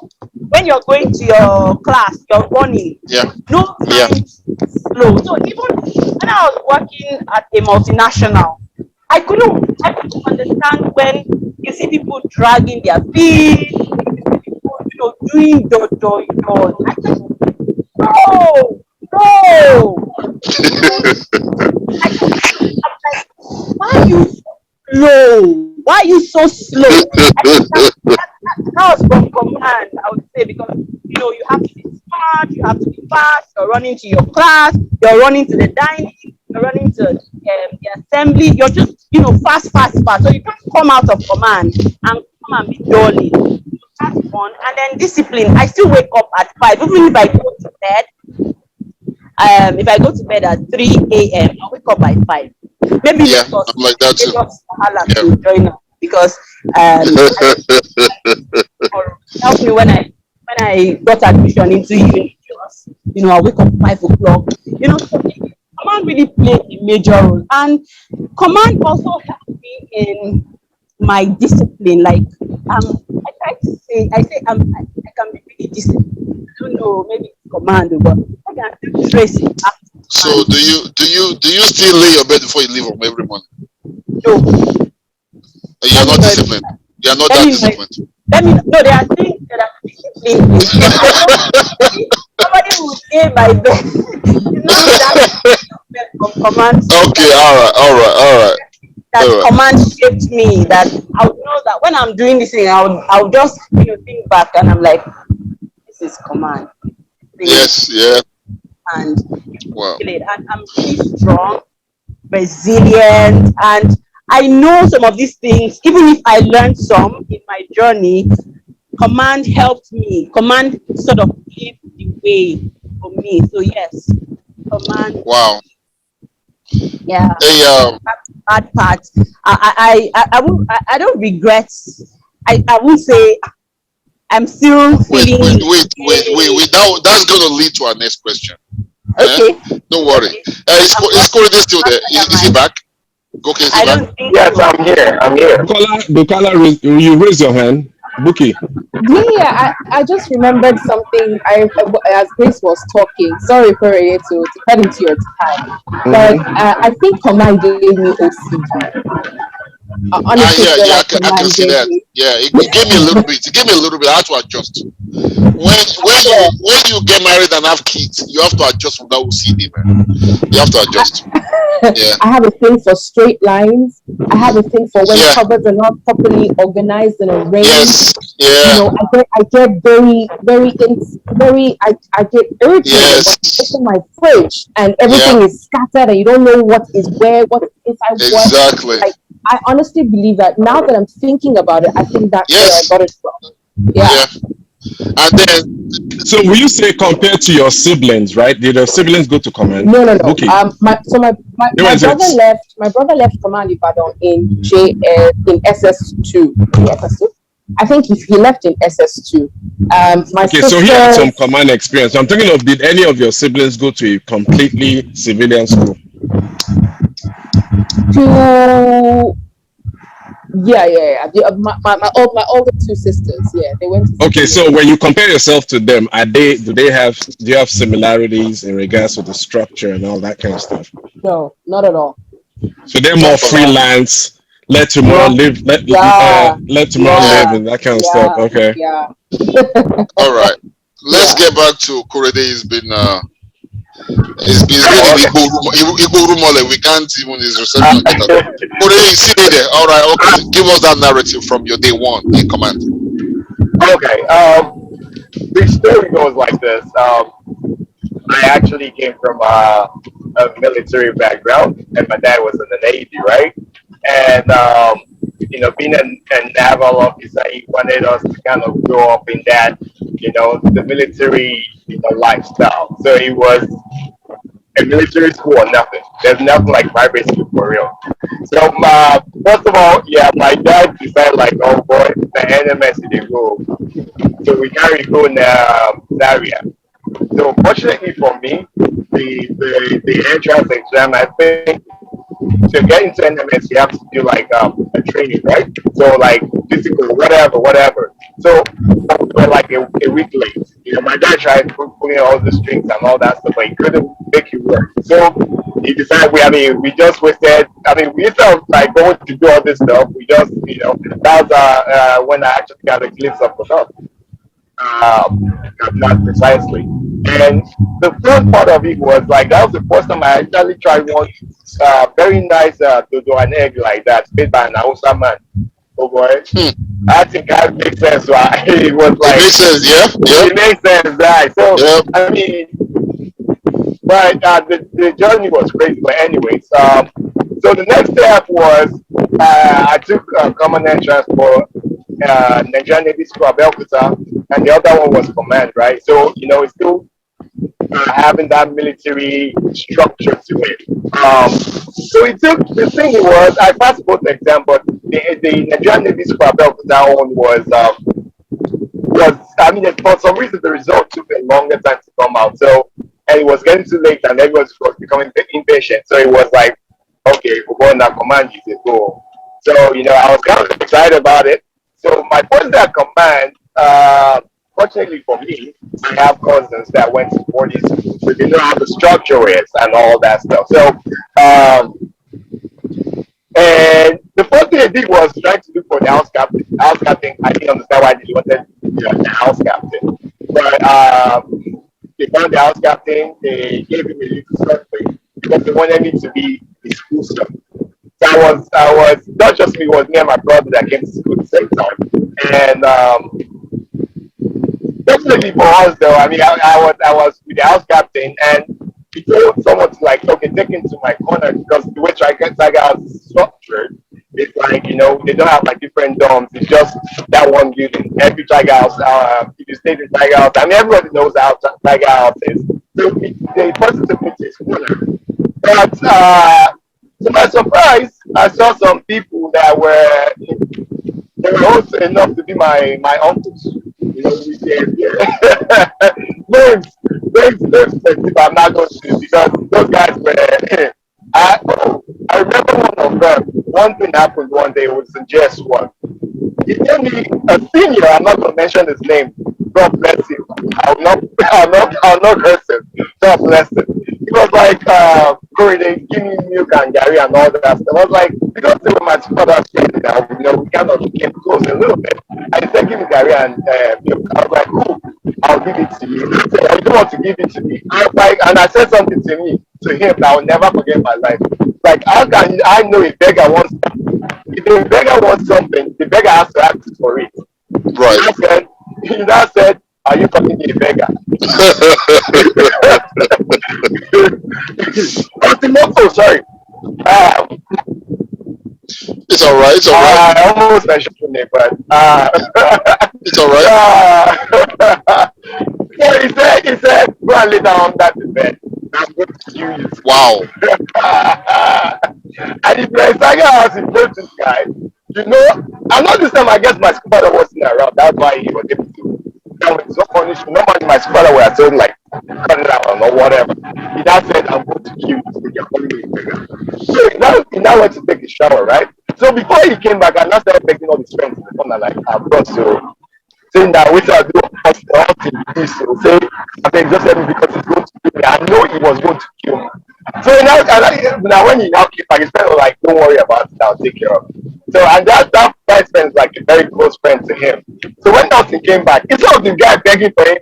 when you're going to your class, you're running. Yeah, No yeah. time slow. So even when I was working at a multinational, I couldn't understand when you see people dragging their feet, people, doing do. I said, no, no. You I just I'm like, why are you so slow? Why are you so slow? I think that was from command, I would say, because you have to be smart, you have to be fast, you're running to your class, you're running to the dining, you're running to the assembly, you're just fast, fast, fast. So you can't come out of command and come and be dulling. That's one. And then discipline. I still wake up at 5, even if I go to bed. If I go to bed at 3 a.m., I wake up by 5. Maybe Yeah, Lagos, I'm like that too. Lagos Sahala Yeah. to join us because I just help me when I got admission into uni. I wake up 5 o'clock. So command really played a major role, and command also helped me in my discipline. Like I try to say, I can be really disciplined. I don't know, maybe it's command, but I can still trace it back to So command. do you still lay your bed before you leave home every morning? No, You're let me not know. disciplined. You're not Let that me know. disciplined. Let me no. There are things that are disciplined in, but I know maybe somebody will say my bed. It's not that bed from command school Okay, all right, all right, all right, that all right. command shaped me. That I would know that when I'm doing this thing, I would just think back and I'm like, this is command. Thing Yes, yeah. and Wow. feel it. And I'm really strong, resilient, and I know some of these things. Even if I learned some in my journey, command helped me. Command sort of paved the way for me. So yes, command. Wow. Yeah, Hey, bad part. I don't regret. I won't say I'm still wait, wait, feeling. wait, wait, wait, wait. That's gonna lead to our next question. Eh? Okay. Don't worry. Okay. Is Corey still there? Is he back? Okay, is he I back? don't think Yes, so. I'm here. I'm here. Bukola, you raise your hand. Buki. Yeah, yeah. I just remembered something. As Grace was talking. Sorry, Corey, to cut into your time, but Mm-hmm. I think Command gave me OCD. I Ah, honestly yeah, feel yeah. like I can Command see gave that. me. Yeah, it gave me a little bit. It gave me a little bit. I had to adjust. Yeah. When you get married and have kids, you have to adjust from that OCD, man. You have to adjust. Yeah, I have a thing for straight lines. I have a thing for when yeah, cupboards are not properly organized and arranged. yes, yeah, I get I get irritated when yes, I open my fridge and yeah. everything is scattered and you don't know what is where, what is inside what. Exactly. Like I honestly believe that now that I'm thinking about it, I think that's where I Yes, got it from. Yeah. yeah. And then So will you say compared to your siblings, right? Did your siblings go to command? No, no, no. Buki. They My went to brother it. left. My brother left Command Ibadan in SS2. SS2. I think he left in SS2. My Okay, so he had some sisters command experience. So I'm thinking of, did any of your siblings go to a completely civilian school? to yeah, yeah, yeah. My older two sisters, yeah, they went to Okay, civilian. so when you compare yourself to them, do you have similarities in regards to the structure and all that kind of stuff? No, not at all. So they're more not at all. freelance, let tomorrow Yeah, live, yeah, let tomorrow live, yeah, and that kind of stuff. yeah, Okay. yeah, All right. Let's yeah. get back to Korede. It's been in Okay. Igbo Rumole. We can't even his Uh, reception get at all. Korede, you see me there. All right. Okay. Give us that narrative from your day one in command. okay. The story goes like this. I actually came from a military background, and my dad was in the Navy, right? And being a naval officer, he wanted us to kind of grow up in that, the military, lifestyle. So it was a military school or nothing. There's nothing like private school for real. So first of all, yeah, my dad decided like, oh boy, the NMS they go. So we carry go in Zaria. So fortunately for me, the entrance exam, I think to get into NMS, you have to do like a training, right? So like physical, whatever. So we were like a week late. My dad tried pulling all the strings and all that stuff, but he couldn't make it work. So he decided we just wasted. We instead of like going to do all this stuff, we just, that was when I actually got a glimpse of the love. Not precisely. And the third part of it was like that was the first time I actually tried one very nice dodo and egg like that made by an Hausa man. Oh boy, I think that makes sense. Right? It was It like makes sense, yeah, it makes sense, right? So yeah. I mean, but the journey was crazy. But anyways, so the next step was I took common entrance for Nigerian Navy School Abeokuta, and the other one was command, right? So it's still having that military structure to it. So it took the thing was I passed both exams, but the Nigerian Navy School Abeokuta one was for some reason the result took a longer time to come out. So and it was getting too late, and everyone was becoming impatient. So it was like, okay, we're going to command you to go. So I was kind of excited about it. So my first day at command, fortunately for me, I have cousins that went to boarding school, so they know how the structure is and all that stuff. So and the first thing they did was trying to look for the house captain. House captain, I didn't understand why they wanted the house captain, but they found the house captain. They gave him a little something because they wanted me to be the school stuff. So I was not just me, it was me and my brother that came to school at the same time. And definitely for us though, I was with the house captain and he told someone to like, okay, take him to my corner because the way Tiger House is structured, it's like, they don't have like different dorms. It's just that one building. Every Tiger House, if you stay in Tiger House, everybody knows how Tiger House is. So they first took me to his corner. But to my surprise, I saw some people that they were also enough to be my uncles. We said, yeah. names sensitive. I'm not going to because those guys were. I remember one of them. One thing happened one day. It was in JS1. He gave me a senior. I'm not going to mention his name. God bless him. I'll not curse him. God bless him. It was like, Corey, they give me milk and Gary and all that stuff. I was like, because they were my father's friends, we kind of came close a little bit. I said, give me Gary and milk. I was like, cool, I'll give it to you. He said, I don't want to give it to me. I was like, and I said something to him that I will never forget in my life. Like, how can I know if beggar wants something? If the beggar wants something, the beggar has to ask for it. Right. He now said, are you talking to a beggar? Oh, sorry. It's all right. It's all right. I almost mentioned your name, but It's all right. so he said, go and lay down on that bed. I'm going to use you. Wow. And if you're inside your house, you told this guy, and not this time, I guess my father wasn't around. That's why he was able to. It's not punishment. Normally, my father would have told like, cut it out or whatever. He now said, I'm going to kill you. So you're calling me a beggar. So he now went to take a shower, right? So before he came back, I now started begging all his friends in the corner, like, I've got to saying that which I do all this. So say, I think just let me because he's going to kill me. I know he was going to kill me. So now when he now came back, his friend was like, don't worry about it, I'll take care of it. So and that best friend is like a very close friend to him. So when Austin came back, instead of the guy begging for him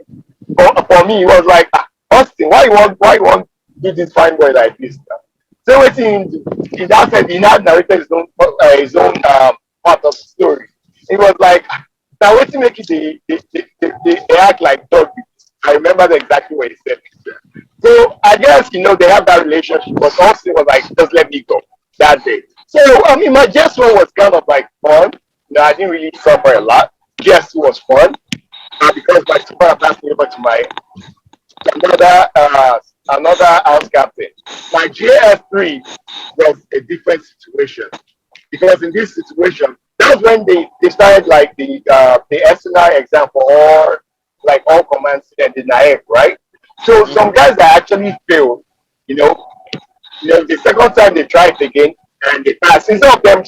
for me, he was like, Austin, why you want to do this fine boy like this? So he now said he now narrated his own part of the story. He was like, now waiting make it they act like dog. I remember exactly what he said. So I guess they have that relationship, but Austin was like, just let me go that day. So I mean, my guess one was kind of like fun. I didn't really suffer a lot. Guess was fun because my super passed me over to my another another house captain. My JS3 was a different situation because in this situation, that's when they started like the SNI exam for all like all commands and the NAEC, right? So some guys that actually failed, you know, the second time they tried again and they passed. Instead of them,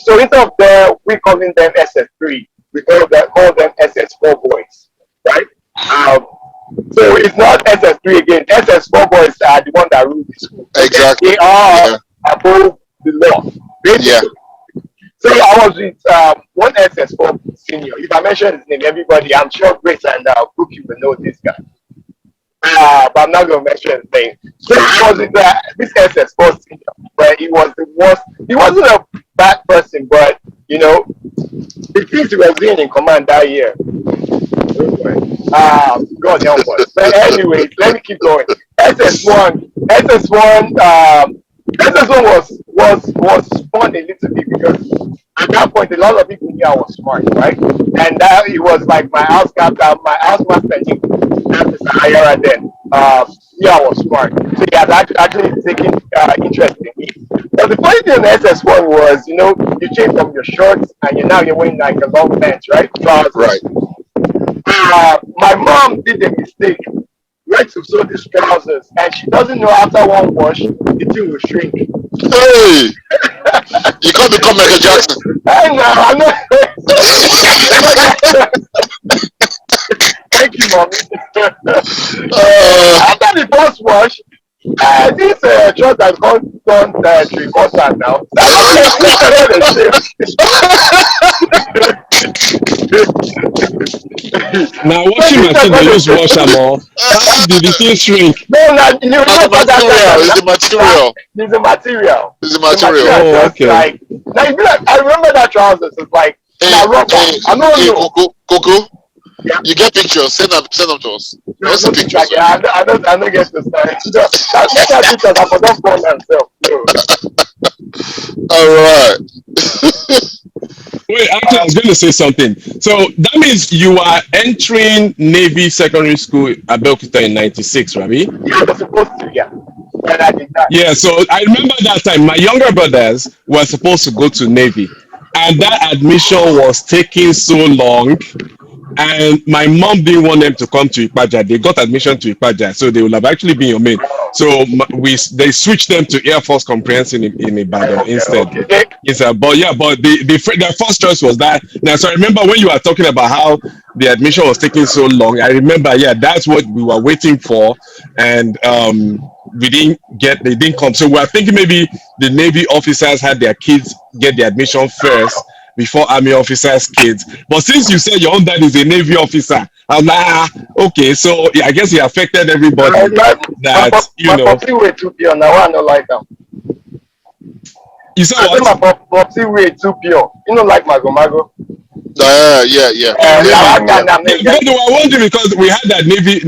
we calling them SS3, we call them SS4 boys, right? Um, so it's not SS3 again. SS4 boys are the one that rule the school. Exactly. They are Yeah. above the law, Yeah. basically. So I was with one SS4 senior. If I mention his name, everybody, I'm sure Grace and Brooke, you will know this guy. But I'm not going to mention his name. So I was with this SS4 senior, but he was the worst. He wasn't a bad person, but the things he was doing in command that year. God help us. But anyways, let me keep going. SS1 was fun a little bit because at that point a lot of people knew I was smart, right? And that it was like my house captain, my house master, that is higher then. Knew I was smart, so he had actually taken interest in me. But the funny thing in SS1 was, you change from your shorts and you're wearing like a long pants, right? Trousers. Right. My mom did a mistake. Went to sew these trousers, and she doesn't know after one wash the thing will shrink. Hey, you can't become Michael Jackson. I know, I'm not. Thank you, mommy. After the first wash, this short has gone 3/4 now. Now washing machine they use wash them all. How did the thing shrink? No, you know It's the material. It's the material. It's the material. It's the material. Oh, okay. Like, I remember that trousers. It's like, rubber. I'm not Coco. Yeah. You get pictures. Send them to us. What's the pictures? I don't get the sign. That pictures I forgot for myself. All right. Wait, actually, I was going to say something. So that means you are entering Navy Secondary School at Abeokuta in '96, Rabi? Yeah, I was supposed to, yeah. But I did not. Yeah, so I remember that time my younger brothers were supposed to go to Navy, and that admission was taking so long. And my mom didn't want them to come to Ipaja. They got admission to Ipaja, so they would have actually been your main. So they switched them to Air Force Comprehensive in Ibadan instead. Okay. But their first choice was that. Now, so I remember when you were talking about how the admission was taking so long. I remember, that's what we were waiting for, and they didn't come. So we were thinking maybe the Navy officers had their kids get the admission first before Army officers' kids. But since you said your own dad is a Navy officer, I'm like, okay, so I guess it affected everybody. My popsy way too pure. Now I don't like them. You said I what? my popsy way too pure. You don't like mago. Yeah. But no, I wonder because we had that Navy.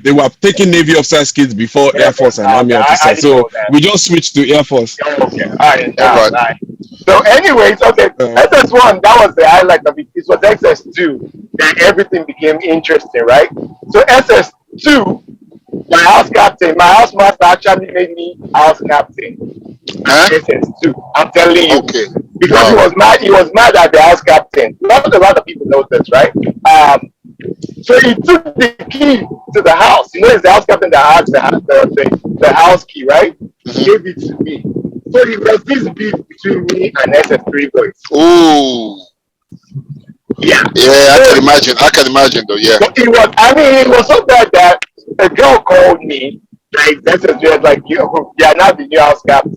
They were taking Navy officers' kids before Air Force and Army officers, so we just switched to Air Force. Okay, all right. So, anyways, okay, SS1 that was the highlight of it. It was SS2 that everything became interesting, right? So SS2, my house captain, my house master actually made me house captain. SS2, I'm telling you. Okay. Because he was mad at the house captain. Not a lot of people know this, right? So he took the key to the house. It's the house captain that has the house key, right? He gave it to me. So it was this beef between me and SS3 boys. Ooh. Yeah. Yeah, I can imagine though, yeah. It was so bad that a girl called me, like, SS3 was like, you are not the new house captain.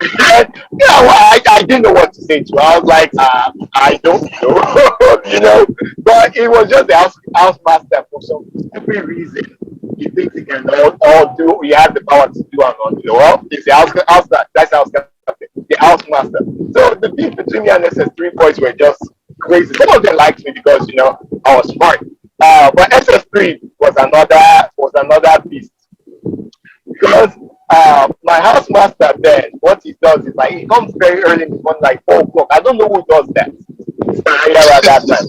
And, I didn't know what to say to her. I was like, I don't know, But it was just the house master for some stupid reason. He thinks he can all do. He has the power to do and not do. Well, it's the house that's house captain, the house master. So the beef between me and SS3 boys were just crazy. Some of them liked me because I was smart. But SS3 was another beast because My housemaster then, what he does is like he comes very early in the morning, like 4 o'clock. I don't know who does that. Mr. Ayara at that time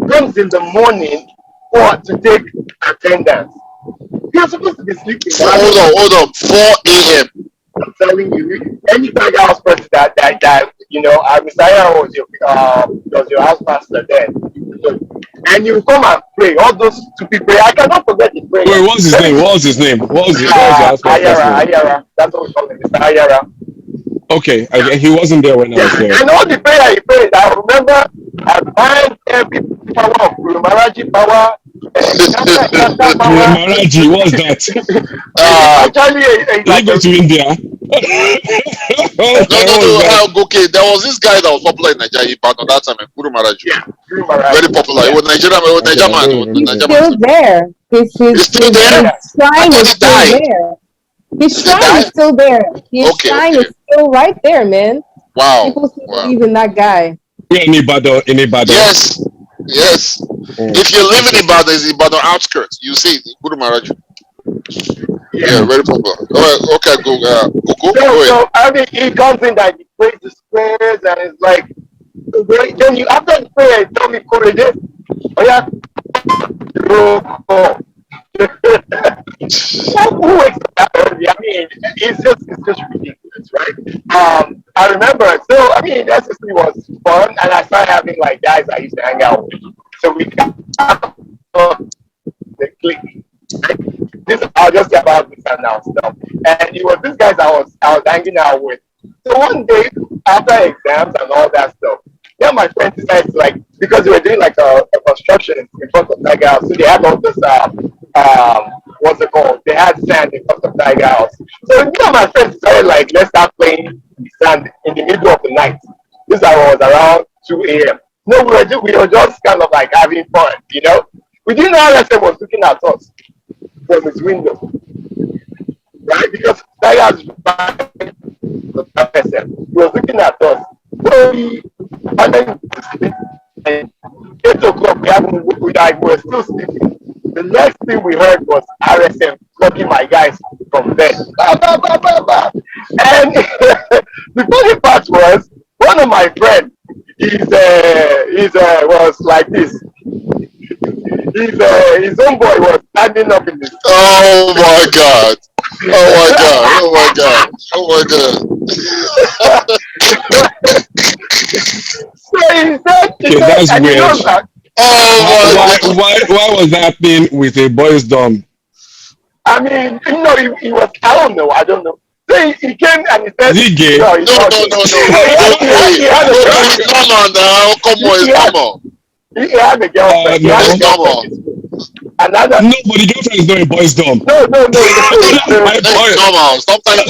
comes in the morning for to take attendance. You're supposed to be sleeping. Hold on. 4 a.m. I'm telling you, any Tiger House person that Mr. Ayara was your housemaster then. And you come and pray all those stupid prayer. I cannot forget the prayer. Wait, what's his name? What was his name? What was the house pastor's name? Ayara. That's what we call him, Mr. Ayara. Okay, he wasn't there when I was there. And all the prayer he prayed, I remember I bind every power of Maraji power. Maraji, what's that? Actually, Did he go to India? No. Okay, there was this guy that was popular in Nigeria back on that time, Guru Maraju. Yeah, Guru Maraji. Very popular. It was Nigerian man. He's still there. His still there? shrine is still there. His shrine is still there. His shrine is still right there, man. Wow. People still believe in that guy. In Ibadan. Yes. If you live in Ibadan, it's Ibadan outskirts. You see Guru Maraju. Yeah, very popular. Okay, go. So I mean, he comes in that he prays the prayers and it's like, then you after the prayer, you tell me, Korede, oh yeah, who wakes up that early? I mean, it's just ridiculous, right? I remember, so I mean, SSC was fun, and I started having like guys I used to hang out with. So we got the clique. Right? I'll just say about this and now stuff. And it was these guys I was hanging out with. So one day after exams and all that stuff, then my friend decided to like, because they were doing like a construction in front of Tiger House, so they had all this what's it called? They had sand in front of Tiger House. So me and my friends decided like, let's start playing in sand in the middle of the night. This was around 2 a.m. No, we were just kind of like having fun, you know. We didn't know RSM was looking at us from his window, right? Because Tiger was looking at us. So we finally sleep. And 8 o'clock, we were still sleeping. The next thing we heard was RSM blocking my guys from bed. Bah, bah, bah, bah, bah. And the funny part was, one of my friends, was like this. His own boy was standing up in the. Oh my God! So he said, that's and weird. he knows that. Why was that thing with a boy's dorm? I mean, he was. I don't know. So he came and he said, "Is he gay?" No. Come on. He had a girlfriend. He had a girlfriend. Another. No, but the girlfriend is not a boy's dorm. No. That's normal. Sometimes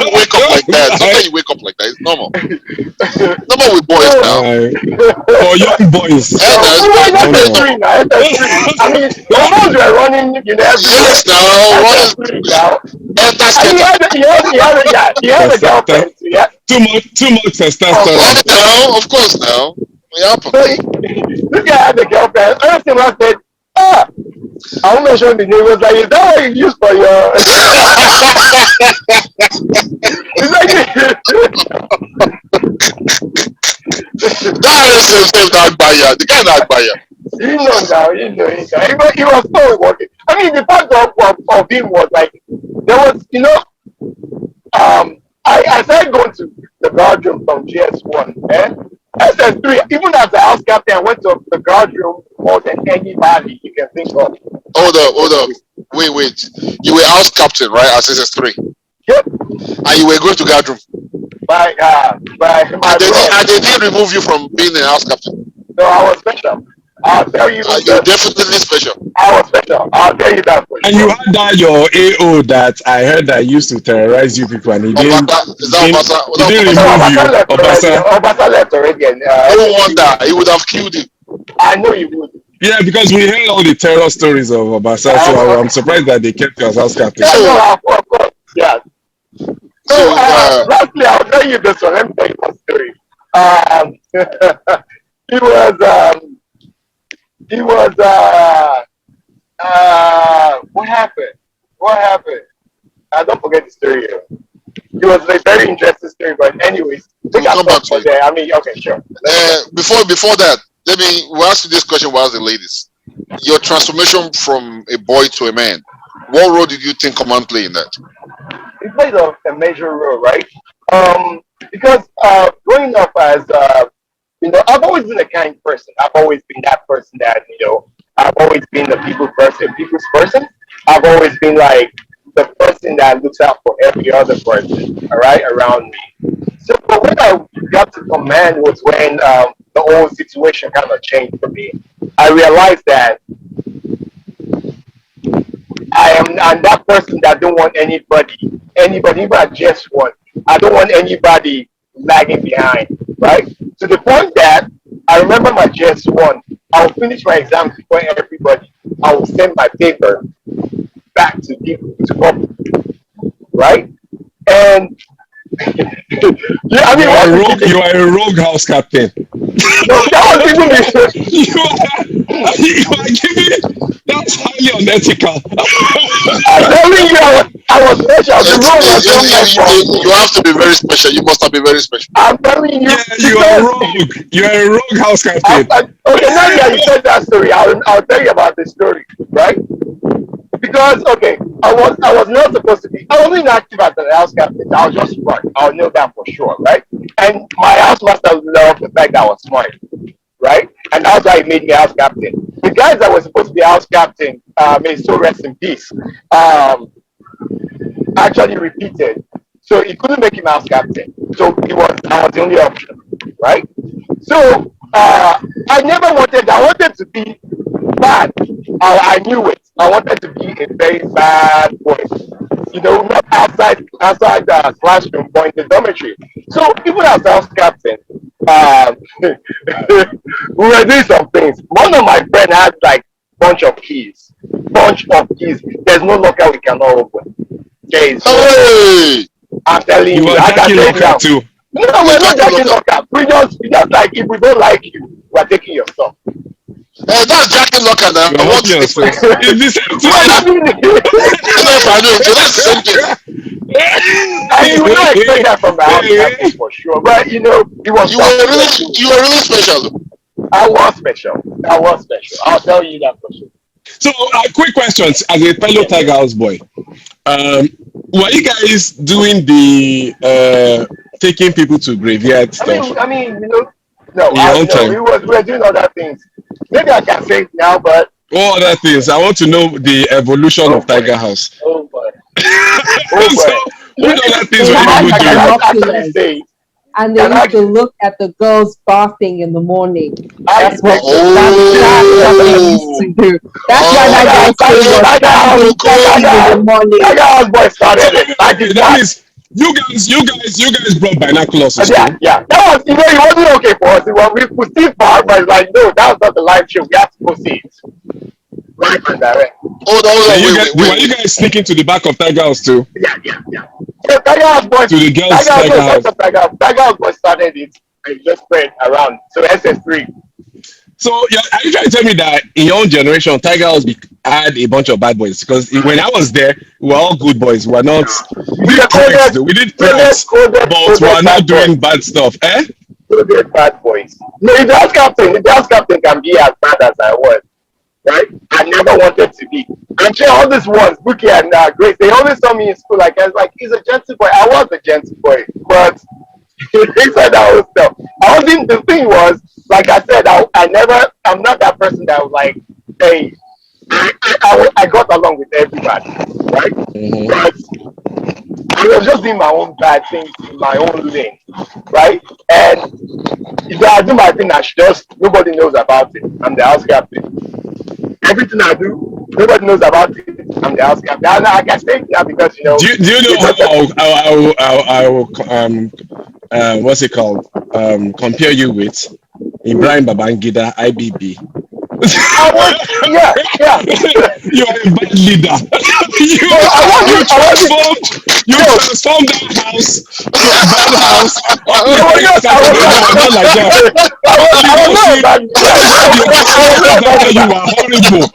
you wake up like that. It's normal. Normal with boys now. For young boys. I mean, the ones were running, Yes, now. He had a girlfriend. Yeah. Too much testosterone. Of course now. So this guy had a girlfriend. Everything I said, I won't mention the name. He was like, is that what you use for your? That buyer. The guy that buyer. He know. He was so working. I mean, the part of him was like, there was, I started going to the guard room from GS1, SS3, even as a house captain, I went to the guard room more than anybody you can think of. Hold up. Wait. You were house captain, right, as SS3? Yep. And you were going to guard room? By my and they didn't remove you from being a house captain? No, I was special. I'll tell you. You're definitely special. I was special. I'll tell you that for and you had that your AO that I heard that used to terrorize you people and he didn't remove you. Obasa left already. No wonder. He would have killed you. I know he would. Yeah, because we heard all the terror stories of Obasa, so I'm surprised that they kept you as house captain. Yeah, of course. Yeah. So, lastly, I'll tell you this one. Let me tell you one story. What happened? I don't forget the story. It was a very interesting story, but anyways, we We'll can come back stop to for it. there. I mean, okay, sure. Before that, we'll ask you this question while the ladies. Your transformation from a boy to a man. What role did you think command play in that? It plays a major role, right? Because growing up as I've always been a kind person. I've always been that person that I've always been a people's person. I've always been like the person that looks out for every other person, all right, around me. So when I got to command was when the whole situation kind of changed for me. I realized that I'm that person that don't want anybody, even I just want. I don't want anybody lagging behind, right? To the point that I remember my just one. I'll finish my exams before everybody. I will send my paper back to people to copy, right? And yeah, I mean, You are a rogue house captain. no, that was even You are giving. That's highly unethical. I'm telling you, I was special. The role was not meant for You me. have to be very special. You must have been very special. I'm telling you Yeah, you are because rogue. You are a rogue house captain. okay, now that you said that story, I'll tell you about the story, right? Because okay, I was not supposed to be. I wasn't active as an house captain. I was just smart. I'll know that for sure, right? And my house master loved the fact that I was smart, right? And that's why he made me house captain. The guys that were supposed to be house captain, may so rest in peace, actually repeated. So he couldn't make him house captain. So I was the only option, right? So I never wanted. I wanted to be bad. I knew it. I wanted to be a very bad boy. Not outside the classroom, but in the dormitory. So even as house captain, we were doing some things. One of my friends had like bunch of keys. Bunch of keys. There's no locker we cannot open. There is Hey! I'm telling You you, are I can jacking say it locker now. too. No, You're we're not Jackie jacking Locker. locker. We just like if we don't like you, we're taking your stuff. That's Jackie Locker now. You are What's helping the yourself. difference? It's the same But I thing. mean, Yes, I know. So that's the same thing. and you would not expect that from the house captain for sure. But it was something. You were really special. I was special. I was special. I'll tell you that for sure. So, quick questions as a fellow Yes, Tiger yes. House boy. Um, were you guys doing the taking people to graveyard I stuff mean, I mean, no, in your own no. time? We were doing other things. Maybe I can say it now, but All other things. I want to know the evolution oh of boy, Tiger House. oh boy, oh So, boy. what other things They were you had people Can doing? I actually binoculars say it? and they Can used I? to look at the girls bathing in the morning. I That's what beg your that's what they used Oh, to do. That's why oh, that guy's name was bathing in the morning. Tiger House boy So, started it. That is that not. means you guys brought binoculars to Yeah, school. yeah. That was, it wasn't okay for us. We could see far, but it's like, no, that was not the live show. We have to go see it. Live and direct. hold Then on, you wait, guys, wait, were wait, you wait. guys sneaking to the back of Tiger House too? Yeah, yeah, yeah. So Tiger House boys, To the girls' Tiger House Tiger boys, House. Tiger House boys started it and it just spread around. So SS3. So, yeah, are you trying to tell me that in your own generation, Tiger House had a bunch of bad boys? Because when I was there, we were all good boys. We were not. We We did the pranks, coded, though. We did pranks, but we are not bad boys. doing bad stuff. Eh? Coded bad boys. No, the house captain can be as bad as I was. Right? I never wanted to be. I'm sure all these ones, Bookie and Grace, they always saw me in school like I was like, he's a gentle boy. I was a gentle boy, but they said that was stuff. I wasn't. The thing was, like I said, I'm not that person that was like, hey, I got along with everybody, right? Mm-hmm. But I was just doing my own bad things in my own lane, right? And if I do my thing, I should just nobody knows about it. I'm the house captain. Everything I do, nobody knows about it. I'm the house captain. I can say it now because Do you know they how just said, what's it called? Compare you with Ibrahim Babangida, IBB. I was, yeah, yeah. You are a bad leader. you No, you I wasn't. No, transformed that house to a bad house. All the I was Tiger not. I was captain not. were not like that. I All was the not a gossip, bad. all the I gossip was not a about bad you leader. were horrible.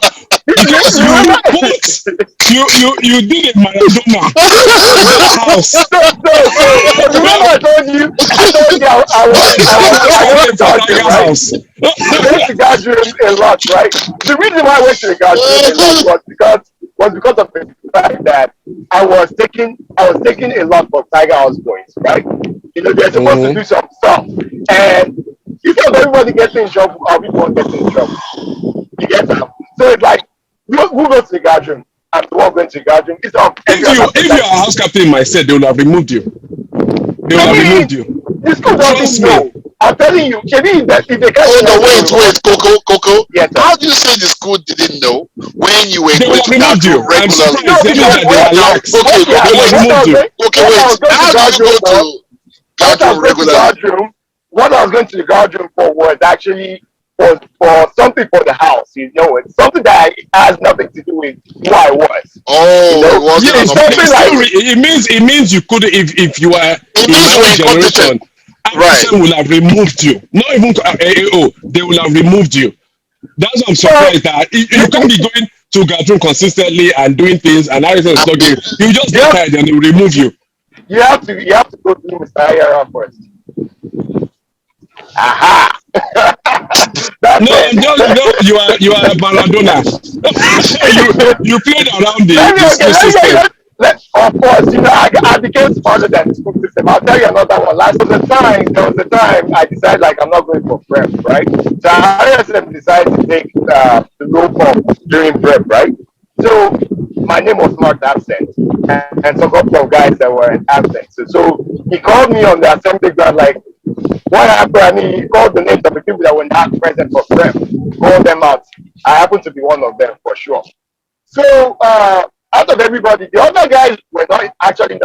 because you remember? what you did a Maradona in that house. So remember I told you I went to Silent for Belgium, Tiger right? House. I went to Belgium a lot, right? The reason why I went to Belgium a lot was because of the fact that I was taking a lot for Tiger House points, right? They're supposed to Mm-hmm. do some stuff, and instead of everybody getting in trouble, our people won't get in trouble. You get that? So it's like who goes to the gathering? I'm the one going to the gathering. Instead of every If you other if person. you are a house captain in my set, they will have removed you. They will I have mean, removed you. the school doesn't Trust me. know. I'm telling you, Shebi, if they can't Hold on, tell you, wait, Coco. yes, sir. How do you say the school didn't know when you were They will going have to removed gathering you. I'm regularly? No, surprised. Telling you because that they are Now, lax. okay, what They Coco, will have wait. removed you. I was going to How the do you guard room go for, to what I was gathering going to the regularly? guard room, what I was going to the guard room for was actually for something for the house. It's something that has nothing to do with who I was. You Oh, it know, wasn't an it's Yes, but something it's objective still like thing. it means you could if you are It in means my you were own incompetent. generation, Right. RSM will have removed you. Not even AAO, they will have removed you. That's why I'm well, surprised that you can't be going to Gadroom consistently and doing things and RSM is not I mean, doing. You just you get have tired and they will remove you. you have to go through Mr. IRA first. Aha! That's No, I'm just it. no. You are Maradona. you you played around the Okay, school system. of course, I became smarter than the school system. I'll tell you another one. Last there was a time I decided like I'm not going for prep, right? So RSM decided to take the roll call during prep, right? So my name was marked absent, and some couple of guys that were absent. So he called me on the assembly ground like, what happened? I mean, he called the names of the people that were not present for prep, called them out. I happen to be one of them for sure. So out of everybody, the other guys were not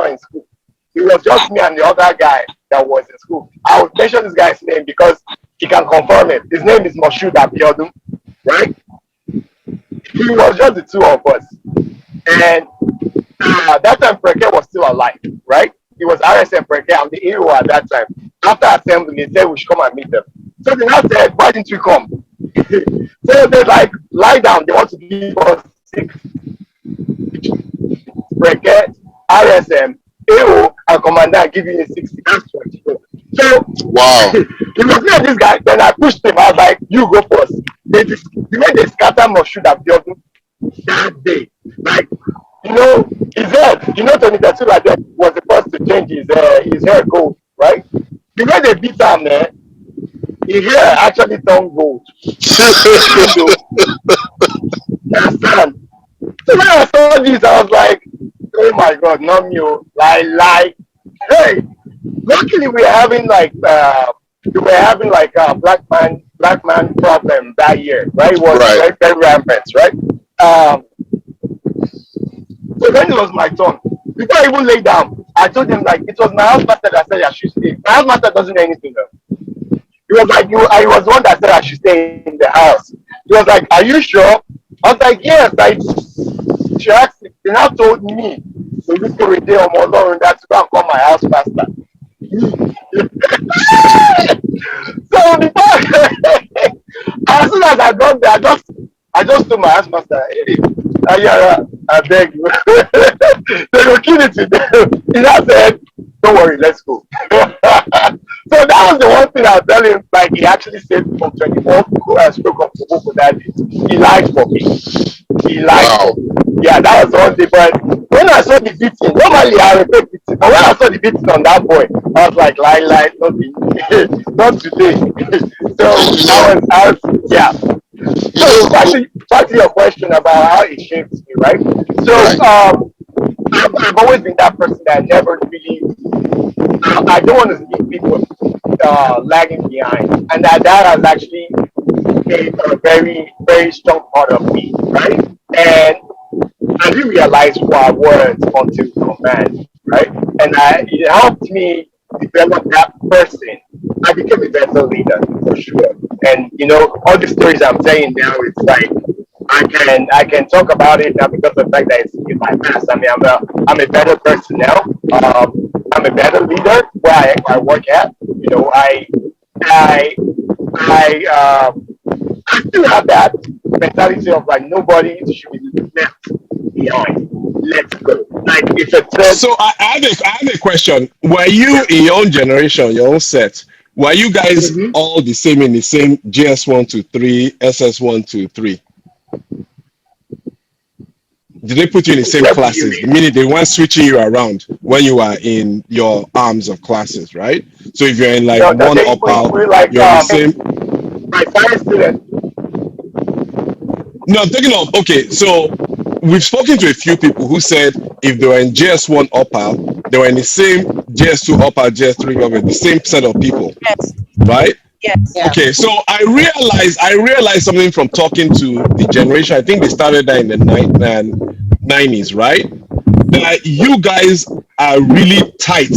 in school. It was just me and the other guy that was in school. I would mention this guy's name because he can confirm it. His name is Moshood Abiodun, right? He was just the two of us. And that time Preke was still alive, right? He was RSM Preke. I'm the hero at that time. After assembly, they said we should come and meet them. So they now said, why didn't you come? So they like lie down. They want to give us six Preke, RSM, AO, and Commander giving you 60. That's 20. So wow. it was me and this guy. Then I pushed him. I was like, you go first. The way they scatter must shoot have built that day. Like, his hair, Tony Tatsula was the first to change his hair gold, right? The way they beat him, man, his hair actually turned gold. You understand? So when I saw this, I was like, oh my god, not me, like, hey, luckily we were having like a black man problem that year, right? It was Right. very, very rampant, right? Um, so then it was my turn. Before I even lay down, I told him like it was my housemaster that said I should stay. My housemaster doesn't know anything though. He was like, I was the one that said I should stay in the house. He was like, are you sure? I was like, yes. She asked, they now told me to look for a day on my Lord that to go and call my housemaster. So before, as soon as I got there, I just told my housemaster, hey, Ayara, I beg you. They will kill it today. He now said, don't worry, let's go. So that was the one thing I was telling him, like he actually saved me from 24 stroke of Koboko that day. He lied for me. He lied for Wow. me. Yeah, that was one thing. But when I saw the beating, normally I respect beating, but when I saw the beating on that boy, I was like, lie, not, not today. So You know, yeah. you So know, back to your question about how it shapes me, right? So right. I've always been that person that never really I don't want to see people lagging behind, and that has actually been a very very strong part of me, right? And I didn't realize who I was until command, right? And it helped me develop that person. I became a better leader for sure. And all the stories I'm saying now, it's like I can talk about it now because of the fact that it's in my past. I mean, I'm a better person now. I'm a better leader where I work at. I I I still have that mentality of like nobody should be left behind. Let's go. Like it's a third. So I have a question. Were you in your own generation, your own set? Were you guys Mhm. all the same in the same GS1 to 3, SS1 to 3? Did they put you in the same What do you classes? mean? Meaning they weren't switching you around when you were in your arms of classes, right? So if you're in like No, one they upper, we like you're in the same. my science student. No, I'm thinking of, okay, so we've spoken to a few people who said if they were in JS1 upper, they were in the same JS2 upper, JS3 upper, the same set of people, Yes, right? yes. Yeah. Okay, so I realized something from talking to the generation. I think they started that in the 90s, right? That you guys are really tight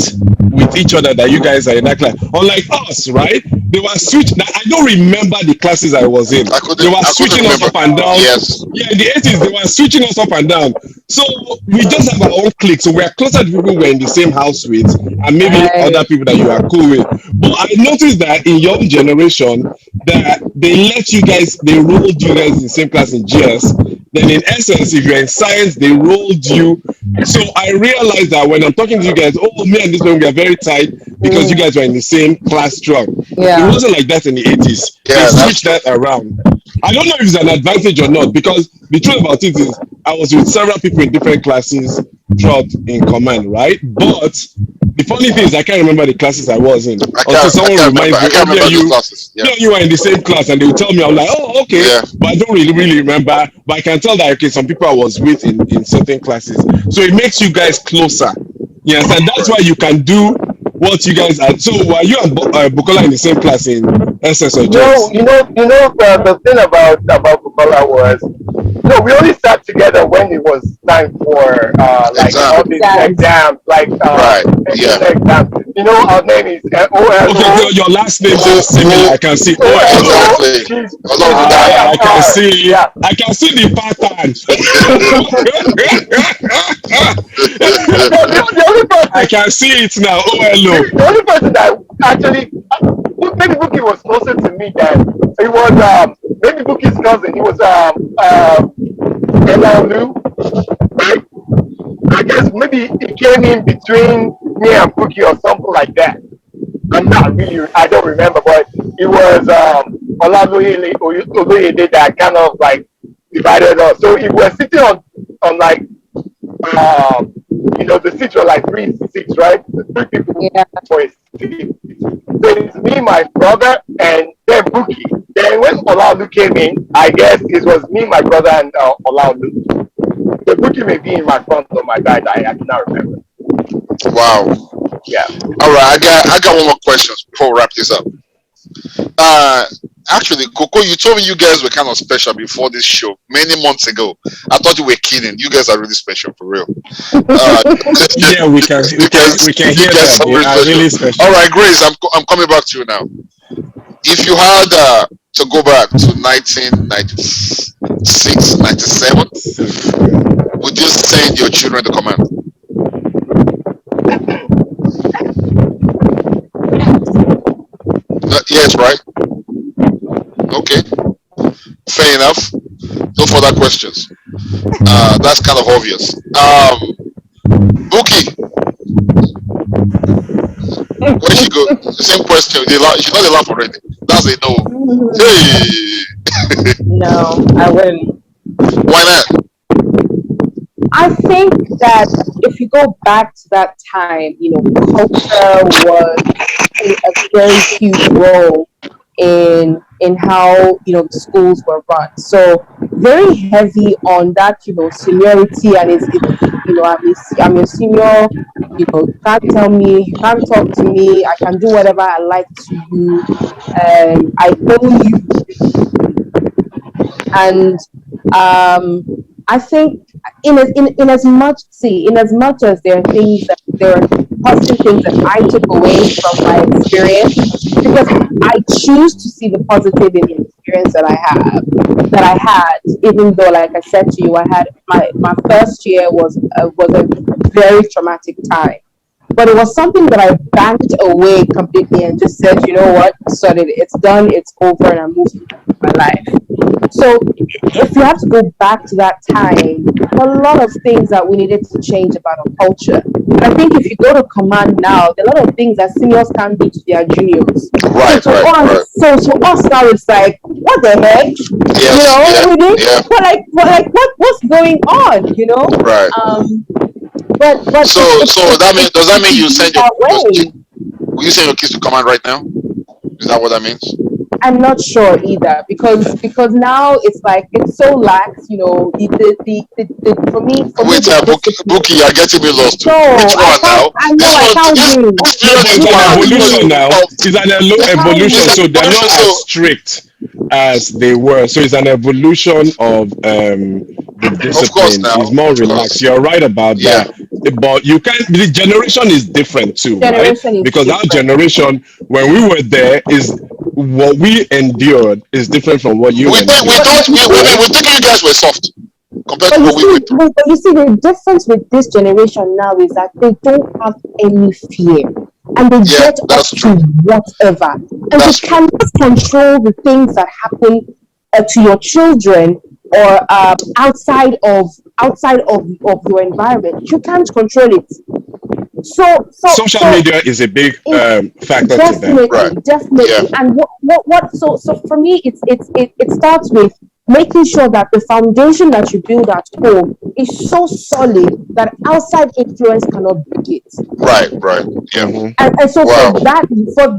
with each other, that you guys are in that class. Unlike us, right? They were switching. I don't remember the classes I was in. They were I couldn't switching us remember. up and down. Yes. Yeah, in the 80s, they were switching us up and down. So we just have our own clique. So we're closer to people we're in the same house with, and maybe other Right. people that you are cool with. But I noticed that in your generation, that they let you guys, they rolled you guys in the same class in GS. Then in essence, if you're in science, they rolled you. So I realized that when I'm talking to you guys, oh, me and this one, we are very tight because you Mm, guys were in the same class throughout. It yeah. wasn't like that in the 80s. They Yeah, that's switched true. that around. I don't know if it's an advantage or not, because the truth about it is I was with several people in different classes throughout in command, right? But the funny thing is I can't remember the classes I was in until I someone can't remember. reminds I me, oh can't yeah, remember those classes. Yeah. yeah, you are in the same class, and they will tell me, I'm like, oh, okay, Yeah. but I don't really remember. But I can tell that okay, some people I was with in certain classes. So it makes you guys closer. You understand? That's why you can do what you guys are. So were you and Bukola in the same class in SS or No, Jets? the thing about Bukola was, no, we only sat together when it was time for like Exam. all these Exams. exams, like Right. Yeah. exam exams. You know, our name is Okay, OLO. your last names are Oh, similar. I can see OLO. OLO. exactly. She's Along I that. am I can R. see. Yeah. I can see the pattern. The only I person, can see it now. OLO. the only person that actually, maybe Buki was closer to me than it was. Maybe Buki's cousin. He was Elalu, right? I guess maybe he came in between me and Buki or something like that. I'm not really. I don't remember, but it was Olaloyede that kind of like divided us. So if we're sitting on like um, the seats were like 3 seats, right? Three people Yeah. for a seat. So it's me, my brother, and then Buki. Then when Olaolu came in, I guess it was me, my brother, and Olaolu. So Buki may be in my front or my back. I cannot remember. Wow. Yeah. All right. I got one more question before we wrap this up. Uh, Actually, Coco, you told me you guys were kind of special before this show many months ago. I thought you were kidding. You guys are really special for real. Uh, Yeah, we can we you can guys, we can you hear guys that. are They really are special. really All special. right, Grace, I'm coming back to you now. If you had to go back to 1996, 97, Six, yeah. would you send your children to command? Yes, right? Okay, fair enough. No further questions. That's kind of obvious. Bookie, where she go? Same question. She know they laugh already. That's a no. Hey, No, I wouldn't. why not? I think that if you go back to that time, culture was playing a very huge role in how the schools were run. So very heavy on that, seniority, and I'm your senior. You can't tell me, you can't talk to me. I can do whatever I like to you. I own you, and I think in as much as there are positive things that I took away from my experience, because I choose to see the positive in the experience that I had, even though, like I said to you, I had my first year was a very traumatic time. But it was something that I banked away completely and just said, you know what, sorry, it's done, it's over, and I moved with my life. So if you have to go back to that time, there are a lot of things that we needed to change about our culture. And I think if you go to command now, there are a lot of things that seniors can't do to their juniors. Right, So to right, us, right. so to us now, it's like, what the heck? Yes, We did, yeah. what's going on? Right. But So, does that mean you send that way. will you send your kids to command right now? Is that what that means? I'm not sure either because now it's like it's so lax, for me Wait, the Bookie, discipline. you're getting me lost too. No, Which one now? I can't win. No, This but period it's is an one evolution because now. of It's an I can't evolution, this win. so they're evolution. not So as strict as they were. So it's an evolution of the of course discipline. now, It's more of relaxed. course, You're right about yeah, that. But you can't. The generation is different too, right? Generation is Because our different. generation, when we were there, is what we endured is different from what you we endured, thought But you see, we right? think you guys were soft compared but to you what we see, went through. but you see, the difference with this generation now is that they don't have any fear, and they Yeah, get up that's to true. whatever, and you That's true. cannot control the things that happen to your children or outside of your environment. You can't control it. So so Social so media is a big it, factor to that. Right. Yeah. definitely. And so for me, it starts with making sure that the foundation that you build at home is so solid that outside influence cannot break it. Right. Right. Yeah. Hmm. And so Wow. for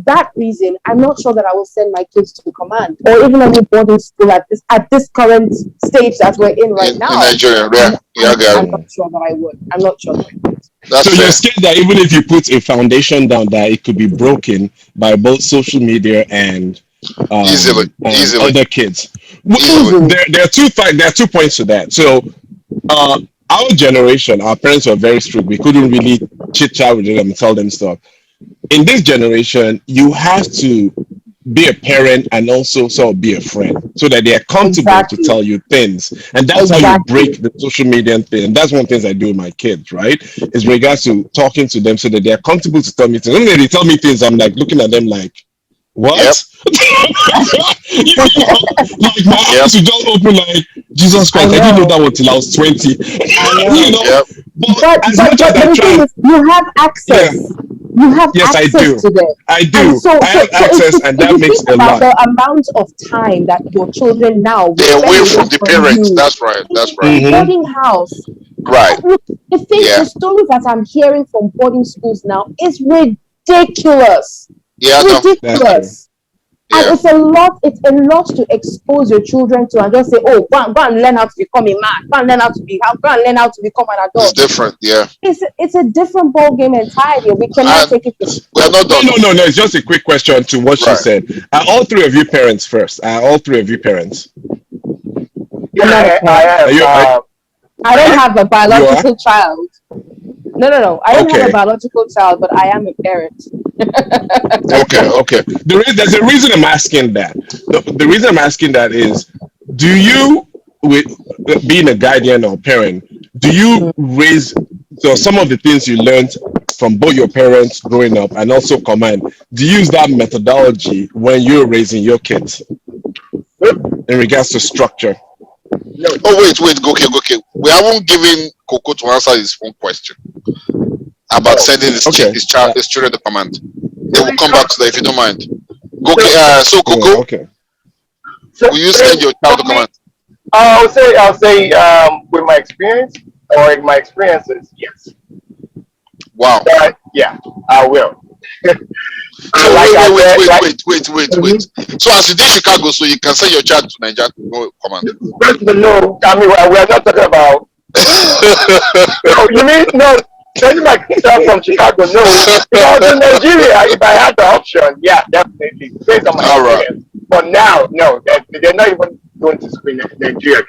that reason, I'm not sure that I will send my kids to command or even any boarding school at this current stage that we're in right In now. Nigeria, I'm, yeah, yeah, I got I'm it. not sure that I would. I'm not sure that I would. That's So you're fair. scared that even if you put a foundation down, that it could be broken by both social media Easily, and easily, other kids. easily. Easily. There are 2 points to that. So uh, our generation, our parents were very strict. We couldn't really chit chat with them and tell them stuff. In this generation, you have to be a parent and also sort of be a friend so that they are comfortable to Exactly. tell you things. And that's how you Exactly. break the social media thing. And that's one of the things I do with my kids, right? Is regards to talking to them so that they are comfortable to tell me things. When they tell me things, I'm like looking at them like, Yep, what? Like my yep, eyes would just open like, Jesus I Christ, I didn't know that know. until I was 20. I you know. know, yep. but But as but much as but, I but the thing try, is, you have yeah, access. You have yes, I access do. to them. I And do. so I so have so if, access, if, and if that you makes think a about lot. the amount of time that your children now will They're spend away away from the from parents. you That's right. in That's right. a Hmm. boarding house. Right. Look, Yeah. the stories that I'm hearing from boarding schools now is ridiculous. Yeah. No. That's true. Ridiculous. And Yeah. it's a lot to expose your children to and just say, oh, go and learn how to become a man, go and learn how to become an It's adult. different. Yeah. It's a different ball game entirely. We cannot And take it for we are not No, done. no, no, no. It's just a quick question to what she Right. said. Are all 3 of you parents first? Are all 3 of you parents? I'm not a Yeah, I parent. Are have. you? I don't have a You are? biological child. No. I don't have a Okay. biological child, but I am a parent. Okay. Okay. Okay. Okay. There's a reason I'm asking that. The reason I'm asking that is, do you, with being a guardian or parent, do you raise so some of the things you learned from both your parents growing up and also command? Do you use that methodology when you're raising your kids in regards to structure? No, Oh wait. Go okay. We haven't given Coco to answer his own question about no. sending Okay. his children to command. They will Really, come back to that if you don't mind. so, Okay. So Yeah. Coco, Okay. will you send your child to for me, command? I'll say, with my experience or in my experiences, yes. Wow. But yeah, I will. So Like I said, wait. So as you did Chicago, so you can send your child to Nigeria to go command. first of all, no, I mean, we are not talking about. No, you mean no? Sending my myself from Chicago, no. If I was in Nigeria, if I had the option, yeah, definitely, based on my All right. experience. But now, no, they're not even going to school in Nigeria.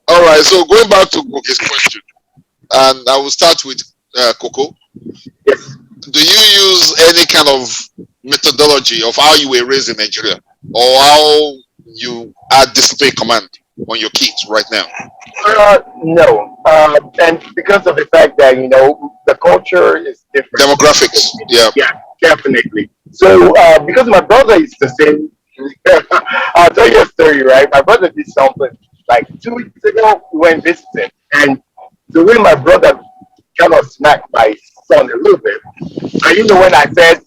All right. So going back to Coco's question, and I will start with Coco. Yes. Do you use any kind of methodology of how you were raised in Nigeria or how you are disciplined command? on your kids right now? No, and because of the fact that the culture is different. Demographics, yeah. Yeah, definitely. So because my brother is the same, I'll tell you a story, right? My brother did something like 2 weeks ago. We went visiting, and the way my brother kind of smacked my son a little bit, and when I said,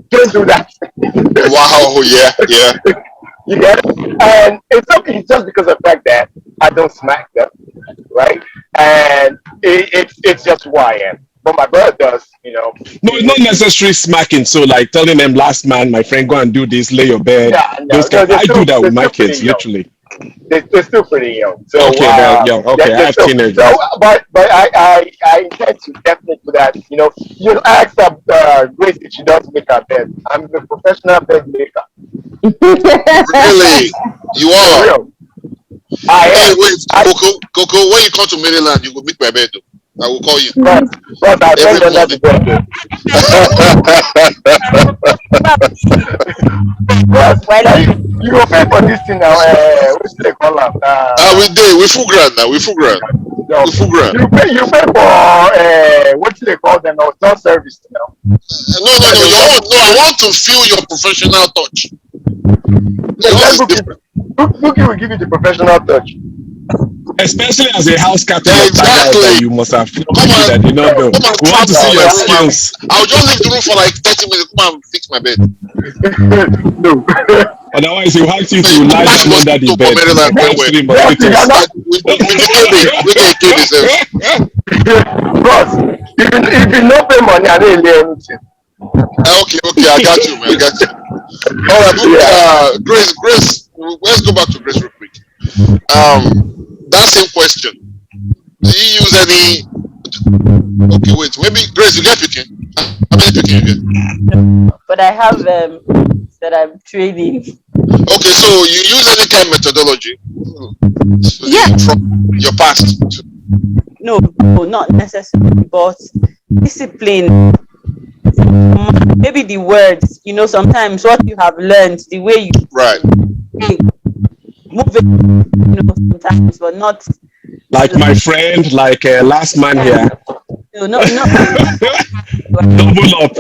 "Don't do that," Wow, yeah, yeah. you get it? And it's okay just because of the fact that I don't smack them, right? And it's just who I am. But my brother does. No, it's not necessarily smacking. So like telling them, last man, my friend, go and do this, lay your bed. Yeah, no, Those no, kind. I do that with my kids, literally. They're still pretty young. So Okay, they're young. Okay, I have teenagers. So, but I intend to definitely do that. Ask Grace if she does make her bed. I'm a professional bed maker. Really? You For are? real. I Hey, am. wait, Coco, when you come to Maryland, you will meet my bed. I will call you But I'll tell every you another morning. birthday. But Well, you go pay for this thing now. What should they call it? We full grand now. We full grand. No, We full grand. you pay for what should they call them now? Self service now. No. I want to feel your professional touch. Yours is different. Bookie will give you the professional touch. Especially as a house captain of Exactly. that you must have Come that you know. come and We want to see tap your my room. skills. I'll just leave the room for like 30 minutes. Come and fix my bed. No. Otherwise, you have to So you lie catch down under the mosquito for bed. Maryland well, Catch well. 3 Yes, you mosquitoes. cannot. With the KB, we can kill yourself. Boss, if you not pay money, I don't hear anything. Okay, I got you, man. I got you. All right, Yeah. Grace. Let's go back to Grace real quick. That same question. Do you use any? Okay, wait. Maybe Grace, you get picking. How many picking you get? but I have that I'm training. Okay, so you use any kind of methodology Yeah. from your past? No, not necessarily, but discipline. Maybe the words, sometimes what you have learned, the way you Right. think, move it, sometimes, but not. Like my friend, like last man here. No, not. Double up.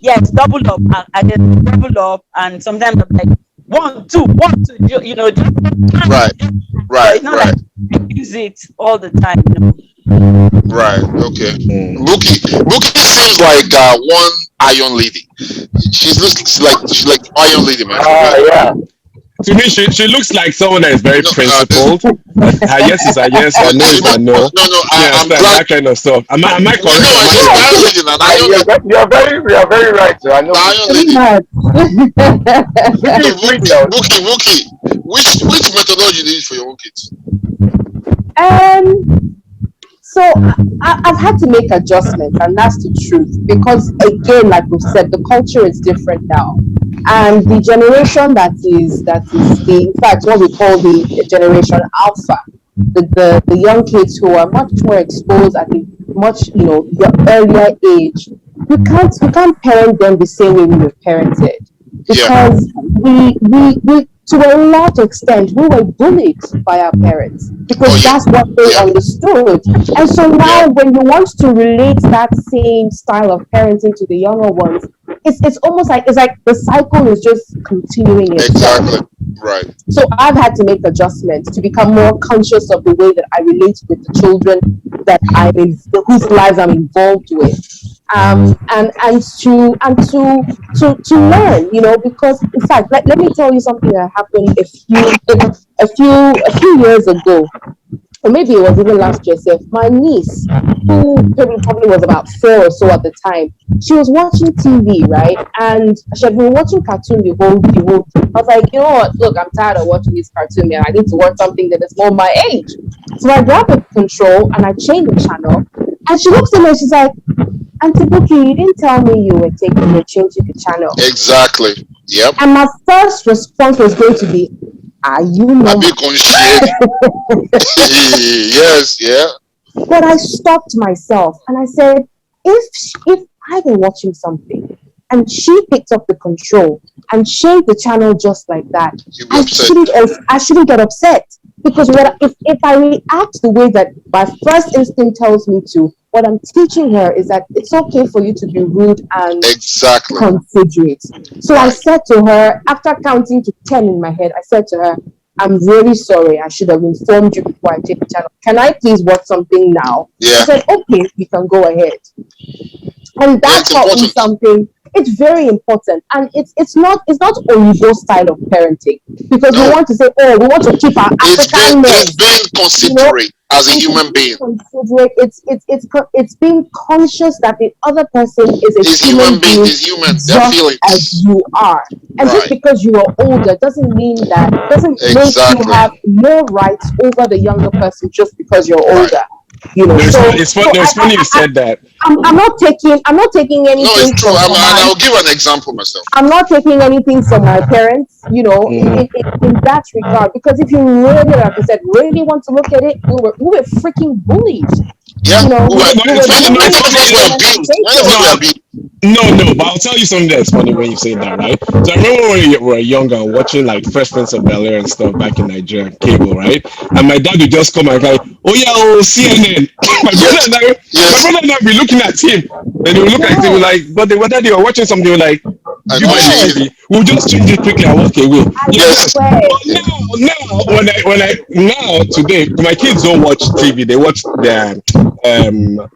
Yes, double up. I can double up, and sometimes I'm like 1, 2, 1, 2. Just, Right. but it's not like I use it all the time. Right. Okay. Mookie seems like one iron lady. She's like iron lady, man. Yeah. To me, she looks like someone that is very principled. Her yes is a yes, her no is a no. No. Yes, I'm glad. that kind of stuff. Am I correct? No, she's an iron lady, an iron lady. You are very right, sir. I know. Iron lady. Mookie. Which methodology do you use for your own kids? So I've had to make adjustments, and that's the truth. Because again, like we said, the culture is different now, and the generation that is in fact what we call the generation alpha, the young kids who are much more exposed at a much earlier age. We can't parent them the same way we were parented, because we to a large extent, we were bullied by our parents because that's what they understood. And so now when you want to relate that same style of parenting to the younger ones, it's almost like the cycle is just continuing itself. Exactly. Right. So I've had to make adjustments to become more conscious of the way that I relate with the children that whose lives I'm involved with. And to learn, because in fact, let me tell you something that happened a few years ago, or maybe it was even last year. My niece, who probably was about 4 or so at the time, she was watching TV, right? And she had been watching cartoon the whole thing. I was like, you know what? Look, I'm tired of watching this cartoon, man. I need to watch something that is more my age. So I grabbed the control and I changed the channel. And she looks at me and she's like, Auntie Bookie, you didn't tell me you were changing the channel. Exactly. Yep. And my first response was going to be, are you not? Yes, yeah. But I stopped myself and I said, if I've been watching something and she picked up the control and changed the channel just like that, I shouldn't get upset. Because if I react the way that my first instinct tells me to, what I'm teaching her is that it's okay for you to be rude and considerate. So I said to her, after counting to 10 in my head, I said to her, I'm really sorry. I should have informed you before I take the channel. Can I please watch something now? Yeah. She said, okay, you can go ahead. And that taught me something. It's very important, and it's not Oyibo style of parenting, because we want to say, oh, we want to keep our African it's being considerate as a human being. Considerate. It's being conscious that the other person is a human being, just as you are, and just because you are older doesn't mean that make you have more rights over the younger person just because you're older. You know, it's funny you said that. I'm not taking anything. No, it's true. I'll give an example myself. I'm not taking anything from my parents, you know, in that regard. Because if you really, like I said, really want to look at it, we were freaking bullied. Yeah, you know, No, but I'll tell you something that's funny when you say that, right? So I remember when we were younger watching like Fresh Prince of Bel-Air and stuff back in Nigeria, cable, right? And my dad would just come and go, oh yeah, CNN. my brother and I would be looking at him. Then he would look at him like, but they were watching something, they were like, we'll just change it quickly and walk away. Yes. But now today, my kids don't watch TV, they watch their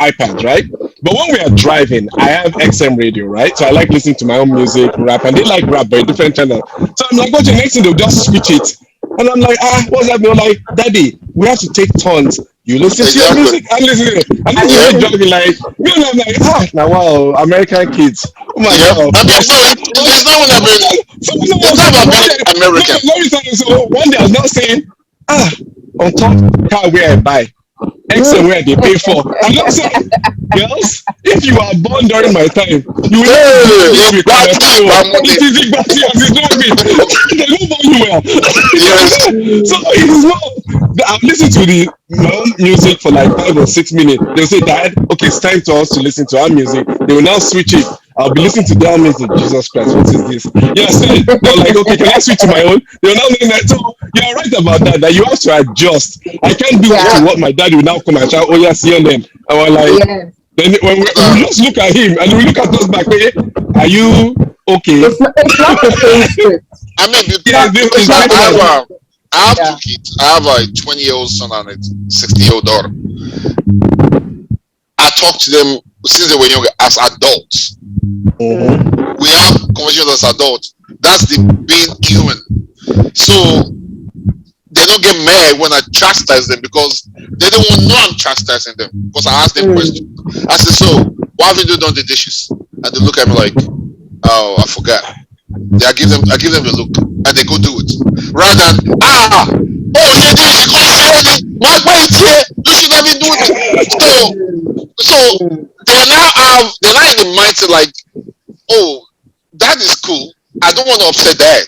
iPads, right? But when we are driving, I have XM radio, right? So I like listening to my own music, rap, and they like rap, but a different channel. So I'm like, what's the next thing? They'll just switch it. And I'm like, what's that? They're like, Daddy, we have to take turns. You listen to your music, I'm listening. And then you're driving like, and I'm like, now wow, American kids. Oh my God. It's not American. So one day I was not saying, on top car where I buy. XM where they pay for. I'm not saying, girls, if you are born during my time, you will not be it is they don't know you well. So it's not. I've listened to my own music for like 5 or 6 minutes. They'll say, Dad, okay, it's time to us to listen to our music. They will now switch it. I'll be listening to their music. Jesus Christ, what is this? Yeah, so they're like, okay, can I switch to my own? They're now saying that. So you're right about that you have to adjust. I can't do to what my dad will now come and shout, oh yeah, CNN. And we're like, then when we just look at him and we look at us back, hey, are you okay? It's not the same script. I mean, I have 2 kids. I have a 20-year-old son and a 60-year-old daughter. I talk to them since they were younger as adults. We have conversations as adults. That's the being human. So they don't get mad when I chastise them because they don't want to know I'm chastising them. Because I ask them questions. I say, so why have you done the dishes? And they look at me like, oh, I forgot. I give them the look and they go do it. Rather than you did it. You should have been doing it. So they're now in the mindset like, oh, that is cool. I don't want to upset Dad.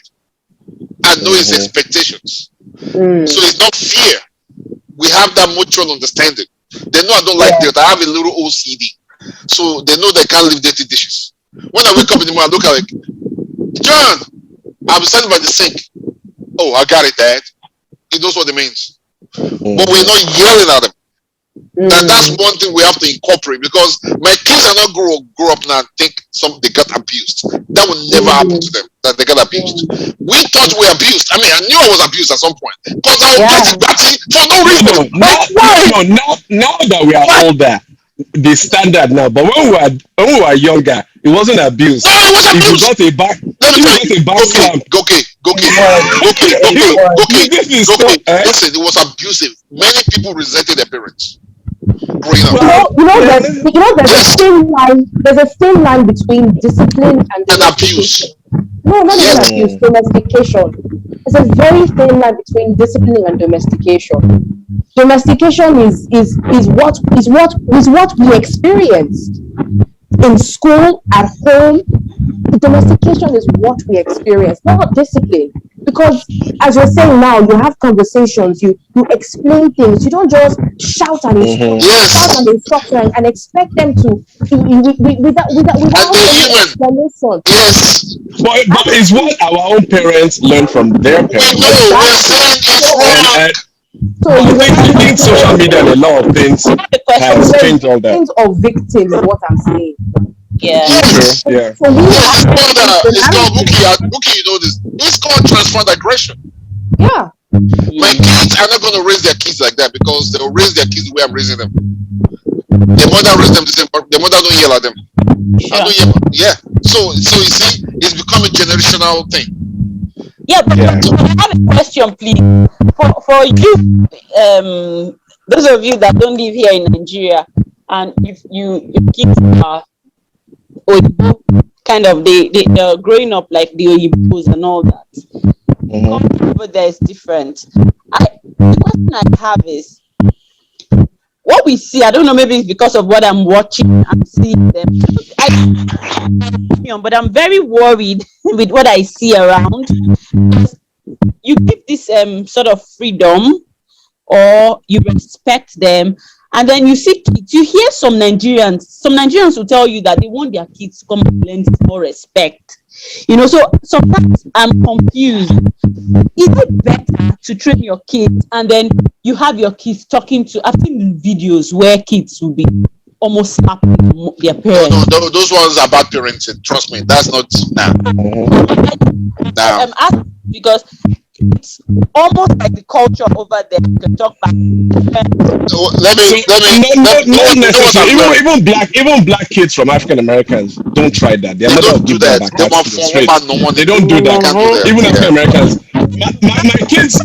I know his expectations. So it's not fear. We have that mutual understanding. They know I don't like that. I have a little OCD. So they know they can't leave dirty dishes. When I wake up in the morning, I look at like, John, I'll be standing by the sink. Oh, I got it, Dad. He knows what it means. But we're not yelling at him. And that's one thing we have to incorporate because my kids are not grow up now and think they got abused. That will never happen to them, that they got abused. We thought we were abused. I mean, I knew I was abused at some point because I was getting batty for no reason. Now that we are older, the standard now, but when we were younger, it wasn't abuse. No, it was abuse. If you got a back slam. Okay. Listen, it was abusive. Many people resented their parents. There's a thin line between discipline and abuse. No, not even abuse, domestication. There's a very thin line between discipline and domestication. Domestication is what we experienced in school, at home. The domestication is what we experience, not discipline. because as you're saying now, you have conversations, you explain things, you don't just shout and instruct, Yes, and expect them and without they're any human. explanation. Yes, But it's what our own parents learn from their we parents. know. We're Exactly. saying it's So, And wrong. so but you I were think social media and a lot of things The question. has changed all that. victims of victims, is what I'm saying. Yeah. True. Yes, Yeah. So we yes. have to change the It's called narrative. Buki. You know this. It's called transferred aggression. Yeah. My kids are not going to raise their kids like that because they'll raise their kids the way I'm raising them. Their mother raised them the same. Their mother don't yell at them. I don't yell. Yeah. So you see, it's become a generational thing. Yeah, but Yeah. I have a question, please. For you, those of you that don't live here in Nigeria, and if your kids are Oyibo, kind of they're growing up like the Oyibos and all that. Over there is different. The question I have is what we see. I don't know, maybe it's because of what I'm watching and seeing them. But I'm very worried with what I see around. You give this sort of freedom, or you respect them, and then you see kids. You hear some Nigerians will tell you that they want their kids to come and learn more respect. So sometimes I'm confused. Is it better to train your kids and then you have your kids talking to? I've seen videos where kids will be almost slapping their parents. No, those ones are bad parenting. Trust me, that's not I'm asking because it's almost like the culture over there. You can talk back. Let me. Not necessarily. Even Even black kids from African Americans don't try that. Their they mother will don't do give them that. back out to the street. No one. They don't do They that. can't do that. Even African Yeah. Americans. My kids.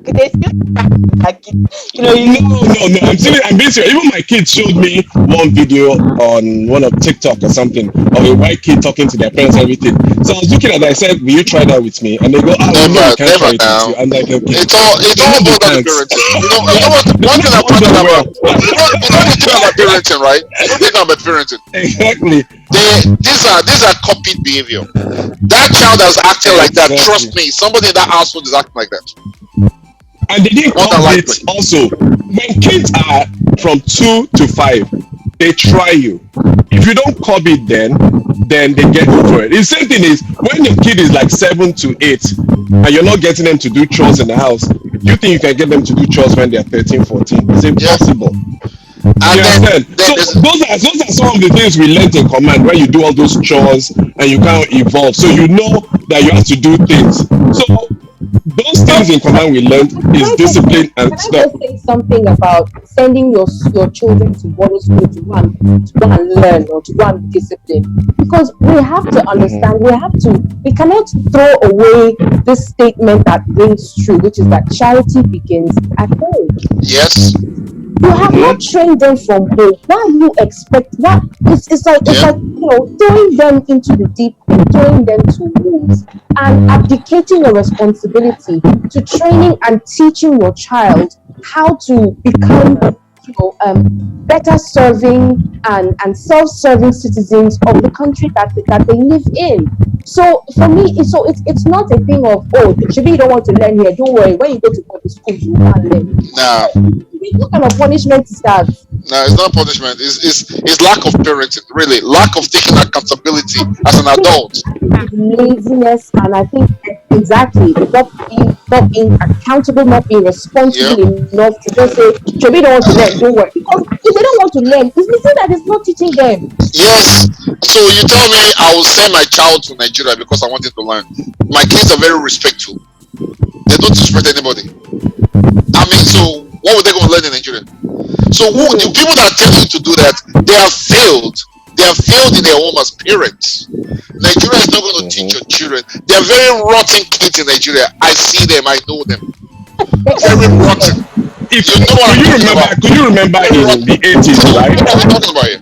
They still like No. I'm being serious. Even my kids showed me one video on one of TikTok or something of a white kid talking to their parents and everything. So I was looking at that. I said, "Will you try that with me?" And they go, "Ah, no, we can't try Never it with now. you." I'm like, "Okay." It's all They about the can't. parenting. You know what? One thing I'm Not talking done about. well. You know the thing about parenting, right? The thing about parenting. Exactly. These are copied behavior. That child has acted like that. Exactly. Trust me, somebody in that household is acting like that. And they didn't More than call likely. it also. When kids are from 2 to 5, they try you. If you don't call it then they get over it. The same thing is when your kid is like 7 to 8 and you're not getting them to do chores in the house, you think you can get them to do chores when they're 13, 14. It's impossible. And You understand? So those are some of the things we learned in command when you do all those chores and you can't evolve. So you know that you have to do things. So those things in command we learned is discipline and stuff. Can I just say something about sending your children to boarding school to go and learn or to go and be disciplined? Because we have to understand, we cannot throw away this statement that rings true, which is that charity begins at home. yes, You have not trained them from home. Why you expect what? It's like throwing them into the deep end, throwing them to wolves, and abdicating your responsibility to training and teaching your child how to become better serving and self-serving citizens of the country that they live in. So for me, it's not a thing of, oh, maybe you don't want to learn here. Don't worry, when you go to public school, you can't learn. nah. What kind of punishment is that? No, it's not punishment. It's lack of parenting, really. Lack of taking accountability as an adult. Laziness, and I think exactly not being accountable, not being responsible enough to just say, "Maybe don't want to learn, don't worry." Because if they don't want to learn, it's missing that it's not teaching them. Yes. So you tell me I will send my child to Nigeria because I want him to learn. My kids are very respectful. They don't disrespect anybody. I mean, so what would they go and learn in Nigeria? So the people that tell you to do that, they have failed. They have failed in their home as parents. Nigeria is not going to teach your children. They are very rotten kids in Nigeria. I see them. I know them. Very rotten. Could you remember in the 80s, right? What are we talking about here?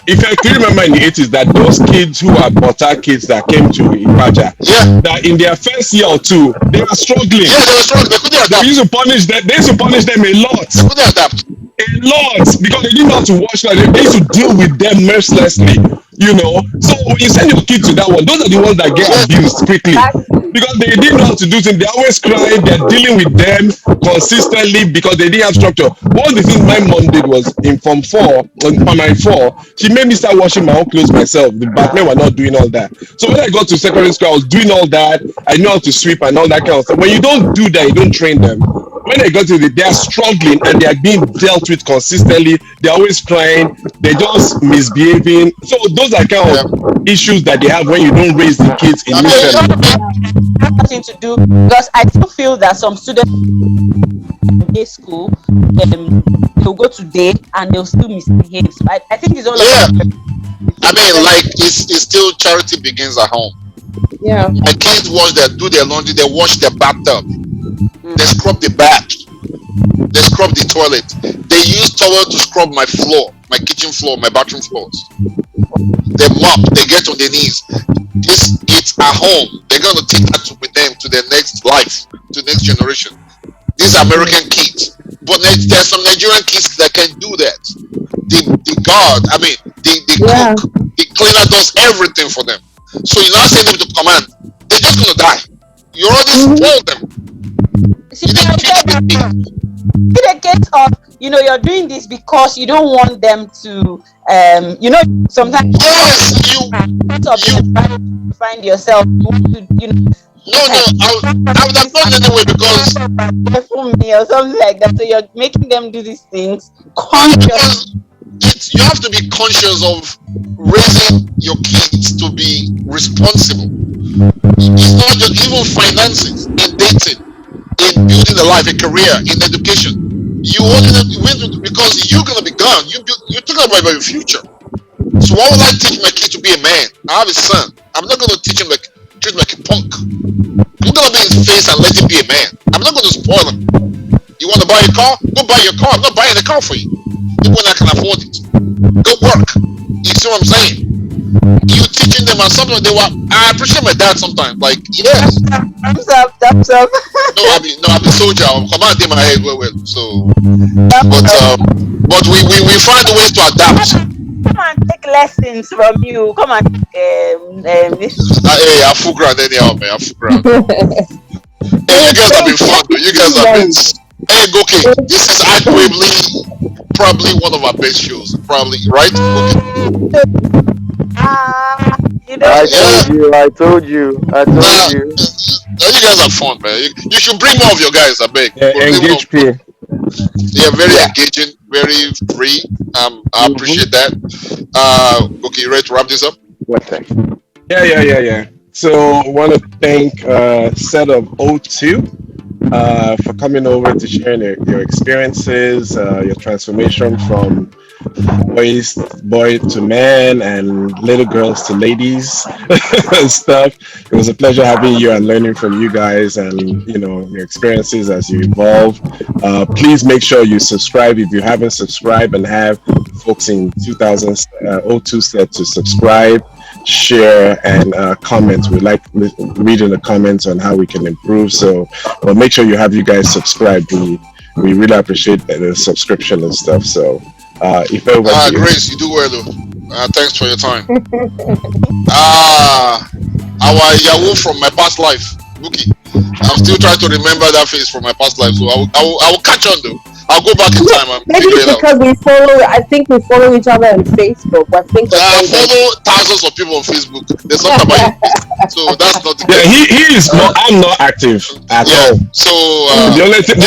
Could you remember in the 80s that those kids who are butter kids that came to Ipaja, that in their first year or two, they were struggling. Yeah, they were struggling. They couldn't adapt. They used to punish them a lot. They couldn't adapt. A lot, because they didn't know how to wash that. They used to deal with them mercilessly, So when you send your kid to that one, those are the ones that get abused quickly. because they didn't know how to do things. They always crying. They're dealing with them consistently because they didn't have structure. One of the things my mom did was in Form 4, on Primary 4, she made me start washing my own clothes myself. The batmen were not doing all that. So when I got to secondary school, I was doing all that. I know how to sweep and all that kind of stuff. When you don't do that, you don't train them. When they got to they are struggling and they are being dealt with consistently. They're always crying. They're just misbehaving. So those are kind of issues that they have when you don't raise the kids in nothing to do, because I still feel that some students in day school they'll go to day and they'll still misbehave. So I think it's all about I mean, like it's still charity begins at home. Yeah. My kids do their laundry, they wash their bathtub, they scrub the bath, they scrub the toilet, they use towel to scrub my floor, my kitchen floor, my bathroom floors. They mop, they get on their knees. It's at home. They're gonna take that with them to their next life, to the next generation. These are American kids, but there's some Nigerian kids that can do that. The guard, I mean, the cook, the cleaner does everything for them. So you now send them to command, they're just gonna die. You already spoiled them. See, the case of you're doing this because you don't want them to sometimes you find yourself No, I would have done it anyway because for me or something like that. So you're making them do these things conscious. You have to be conscious of raising your kids to be responsible. It's not just even finances, in dating, in building a life, a career, in education. You only because you're gonna be gone. You're talking about your future. So why would I teach my kid to be a man? I have a son. I'm not gonna teach him treat him like a punk. I'm gonna be in his face and let him be a man. I'm not gonna spoil him. You want to buy a car? Go buy your car. I'm not buying a car for you. Even when I can afford it. Go work. You see what I'm saying? You teaching them, and sometimes I appreciate my dad sometimes. Like, yes. Thumbs up. I'm a soldier. I'm commanding my head well. So, but we find ways to adapt. Come and take lessons from you. Come and hey, I full ground anyhow, man. I full ground. Hey, you guys have been fun, though. You guys have been. Hey, okay. This is arguably probably one of our best shows. Probably, right? Okay. I told you. You guys are fun, man. You should bring more of your guys, I beg. Engage peer. Yeah, very engaging, very free. I appreciate that. Okay, you ready to wrap this up? One second. Yeah. So I want to thank C02 for coming over to sharing your experiences, your transformation from boy to man and little girls to ladies and stuff. It was a pleasure having you and learning from you guys and your experiences as you evolve. Please make sure you subscribe if you haven't subscribed, and have folks in 2002 said to subscribe, share, and comment. We like reading the comments on how we can improve. So make sure you guys subscribe. We really appreciate the subscription and stuff. So if ever Grace, you do well though. Thanks for your time. Our Yahoo from my past life, Buki. I'm still trying to remember that face from my past life, so I will catch on though. I'll go back in time and maybe figure it because out. I think we follow each other on Facebook. I think I follow thousands of people on Facebook. There's something about you, so that's not the case. he is not. I'm not active at all. So the only thing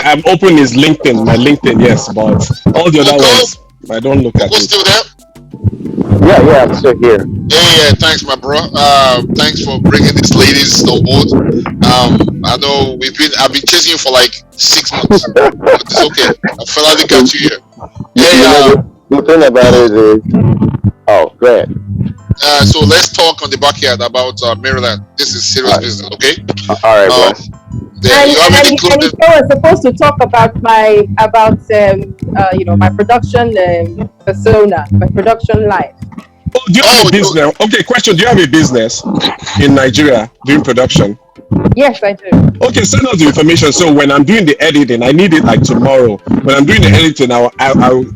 I'm open is LinkedIn. My LinkedIn, yes, but all the other ones I don't look at. Still there? Yeah, I'm still here. Yeah, thanks, my bro. Thanks for bringing these ladies on board. I know I've been chasing you for like 6 months, but it's okay. I finally got you here. The thing about it is, go ahead. So let's talk on the backyard about Maryland. This is serious business, okay? All right, bro. And so we're supposed to talk about my production persona, my production life. Oh, do you have a business? Okay, question. Do you have a business in Nigeria doing production? Yes, I do. Okay, send us the information. So when I'm doing the editing, I need it like tomorrow. When I'm doing the editing, I'll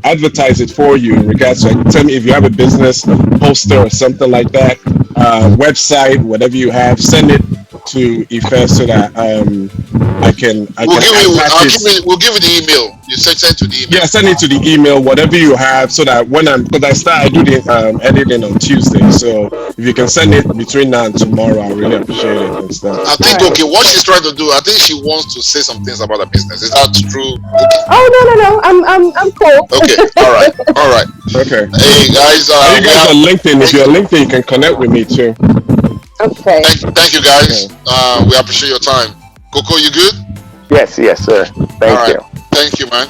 advertise it for you in regards to tell me if you have a business poster or something like that, website, whatever you have, send it to Ife so that I can attach it. We'll give you the email. You send to the email. Yeah, send it to the email, whatever you have, so that because I do the editing on Tuesday. So if you can send it between now and tomorrow, I really appreciate it and stuff. I think okay, what she's trying to do, I think she wants to say some things about the business. Is that true? Okay. Oh no, I'm cool. Okay, all right. Okay. Hey guys, are you guys on LinkedIn? If you're on LinkedIn, you can connect with me too. Okay. Thank you guys. Okay. We appreciate your time. Coco, you good? Yes, sir. Thank you. Thank you, man.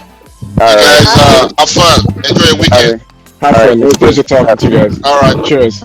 All you right. guys have fun. Enjoy your weekend. Have fun. It's a pleasure talking to you guys. All right. Cheers.